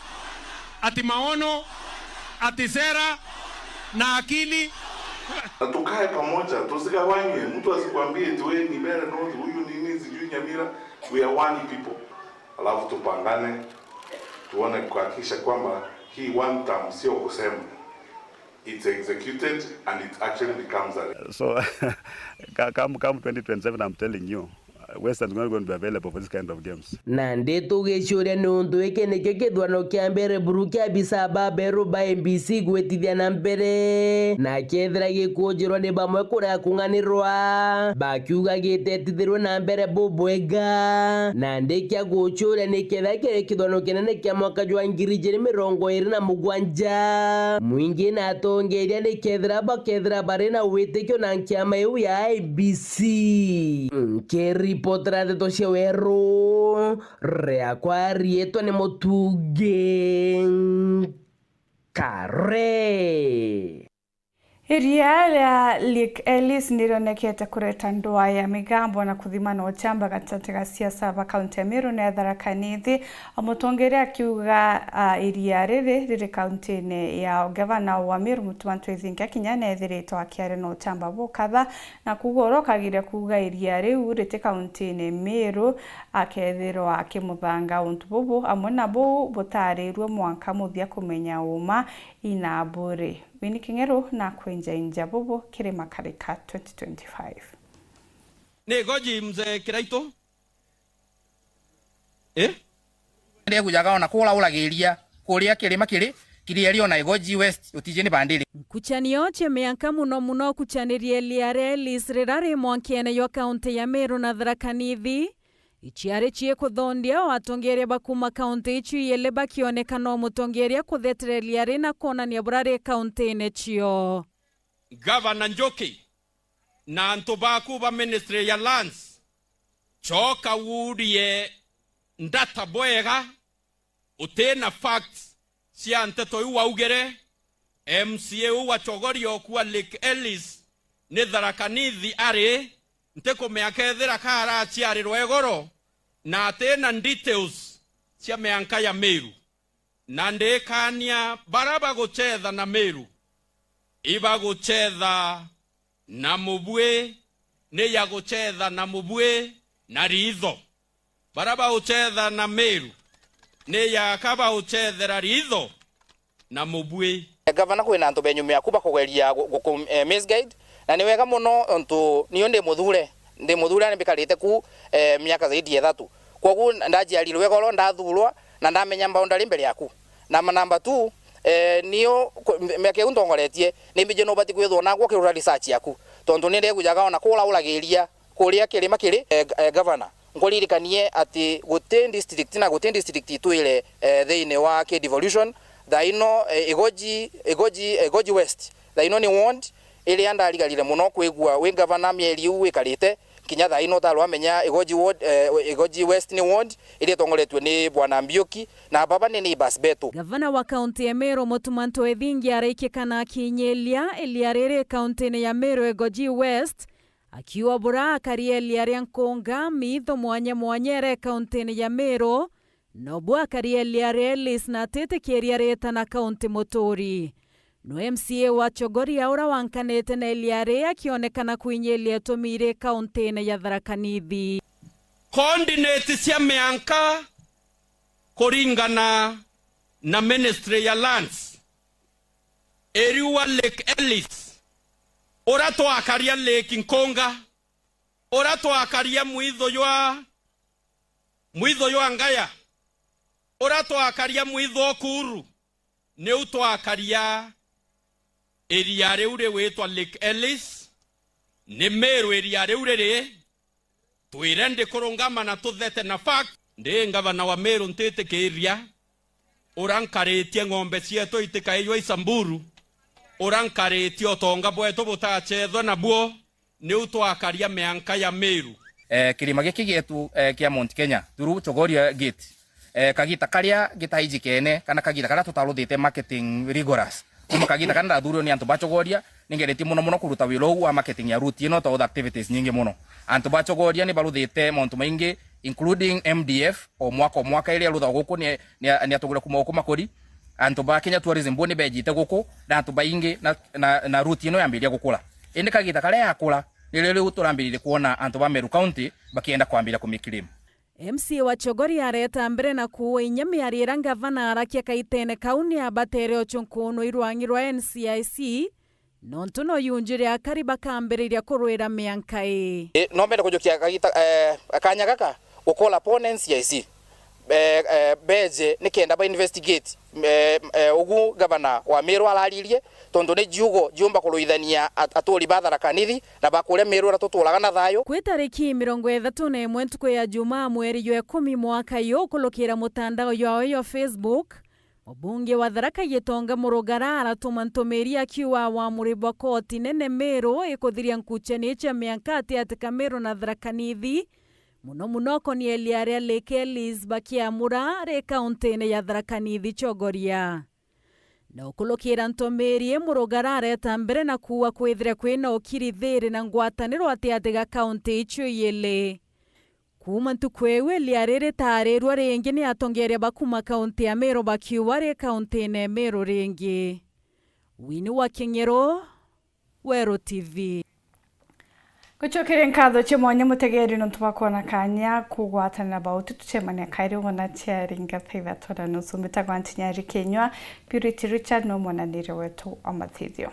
ati maono, ati sera na akili. Tukae pamoja, tusigawanye. Mtu asikwambie tuwe ni Bere North, huyu ni nini sijui Nyamira. We are one people. Alafu tupangane, tuone kuhakikisha kwamba hii one term sio kusema. It's executed and it actually becomes a... So come 2027, I'm telling you, Western is not going to be available for this kind of games. Na ndeto geshoria nundu eke nekyo kithwano kia mbere buru kia Bisaba Beru ba MBC gwetithia na mbere na kethira gikunjirwo ni bamwe kuria kunganirwa bakiuga gitetithirwo na mbere Bobwega na ndekia guchuria ni ketha kiri kithwano kinene kia mwaka jwa 2027 mwingi na atongeria ni kethira bakethira bari na witikio na nkiama iu ya IBC Keripotera de tosia wero rea kwa rieto ni Mutuge Kare. Iria ria Lake Ellis nirionekete kureta ndoa ya migambo na kuthimana uchamba gatagati ga siasa ba kaunti ya Meru na Tharaka Nithi. Mutongeria akiuga iria riri kaunti-ini ya gavana wa Meru Mutumanto Ethingi akinyana ethiritwo akiare no uchamba bukatha na kugorokagire kuga iria riu riti kaunti-ini Meru akethirwa akimuthanga untu bubu amwe nabo butarirwe mwanka muthia kumenya uma ina bure. Winnie Kingero na kwenja injabubu Kirima Karika 2025. Negoji mzee Kiraito? Ndia kujaga ona kula ulagiria kuria Kirima kiria rio na Egoji West utijeni bandili. Kuchanio chemeanka muno kuchanirie liare lisrirari mwankiene yo kaunti ya Meru na Tharaka Nithi. Ichiare chie kuthondia watongeria bakuma kaunti ichu yele bakionekana mutongeria kuthetereria rina konania burare kaunti nechio. Governor Njoki na antobaku ba Ministry ya Lands choka wudie ndata boega utena facts cia nteto yu waugere MCA wa chogorio kwa Lake Ellis ni Tharaka Nithi ari nteko meakethira kara chiari rwegoro na tena details cia meanka ya Meru na ndekania baraba guchetha na Meru iba guchetha na Mubwe ne ya guchetha na Mubwe na Ritho baraba guchetha na Meru ne ya kaba guchethera Ritho na Mubwe. Gavana kwina antu benyu meakuba kugeria misguide na ni wega muno ontu niyo ndi muthure ni bikarite ku miaka zaidi ya 3 koguo ndajiarirwe goro ndathurwa na ndamenya boundary mbere yaku na namba 2 niyo meke undongoretie ni mbije no bati kwithwo na gwo kirura research yaku tondu ni ndigujaga ona kula ulagiria kuria kirima kiri governor ngoririkanie ati gutin district na gutin district twile thiine wa ke devolution daino Egoji West daino ni ward ile andarigarire muno kwigua we governor mieri u wikarite kinya daino talo amenya Egoji West ni ward ile tongoretwe ni bwana Mbioki na baba ni Bas Beto. Gavana wa kaunti ya Meru Mutumanto Ethingi araikikana kinyelia eliarere kaunti ya Meru Egoji West akiwa bura akaria eliare nkonga mitho mwanyere kaunti ya Meru no bwa karia eliare Ellis na tete keria reta na kaunti Mutori. No MCA wa Chogoria ura wankanete na eliare akionekana kuinyelia tomire kaunti ya Tharaka Nithi. Coordinate cia meanka kuringana na Ministry ya Lands eriwa Lake Ellis orato akaria Lake Nkonga orato akaria mwitho yo Ngaya orato akaria mwitho Kuru ne uto akaria eria reure wetwa Lake Ellis ni Meru eria reure twirende kurungama na tuthete na fact ndi gavana wa Meru ntete kiria urankaretie ng'ombe cietu itikaiywa Isamburu urankaretie otonga bwetu butachethwa na buo ni utwakaria meanka ya Meru. Kirima giki gitu kia Mount Kenya turu Chogoria gate kagita karia gitaiji kene kana kagita karia tutaruthite marketing rigorous kuma kagita kana thuro ni antu bachogoria ningereti muno kuruta wiro wa marketing ya route ino to activities nyingi muno antu bachogoria ni baruthite montu maingi including MDF o mwaka ile rutha guku ni atugura kuma okuma kodi antu ba Kenya tourism boni bejite guku na antu baingi na route ino yambiria gukula indi kagita karia yakula nilele uturambirire kuona antu ba Meru County bakienda kwambira kumikilima. MC wa Chogoria areta mbere na kuwa inyami arira gavana arakia kaitene kauni ya batere ochunkuno irwangi rwa NCIC nontu no yunjire akari bakambiriria kurwira miankai no mbere kujukia akanya gaka gukola opponents ya ici beje nikenda ba investigate ugu gavana wa Meru alaririe tondu ni jugo jumba kuruithania atori bathara kanithi na bakure Meru ratutulaga na thayo kwi tariki 31 ntuku ya Jumaa mweri wa 10 mwaka yo kulukira mutandao yao ya Facebook. Mubunge wa Tharaka Gitonga Murugara aratuma ntumiri akiwa wa muribwa koti nene Meru ikuthiria nkucheni cha miankati atika Meru na Tharaka Nithi muno koni eliaria Lake Ellis bakiamura re kaunti ya Tharaka Nithi chogoria na ukulukira ntumiri Murugara areta mbere na kuwa kwithira kwina ukirithiri na ngwataniro atiatiga kaunti icho yele kuma ntukwewe liarere tarirwa ringi ni atongeria bakuma kaunti ya Meru bakiwa re kaunti ne Meru ringi. Wini wa Kingero, Wero TV. Gucokere nkatho chimwanya mutegeri no tubakona kanya kugwatanira bautu tuchemania kairi wona charinga thaiva tora no sumita gwantinyari Kenywa Purity Richard no mwananire wetu amathithio.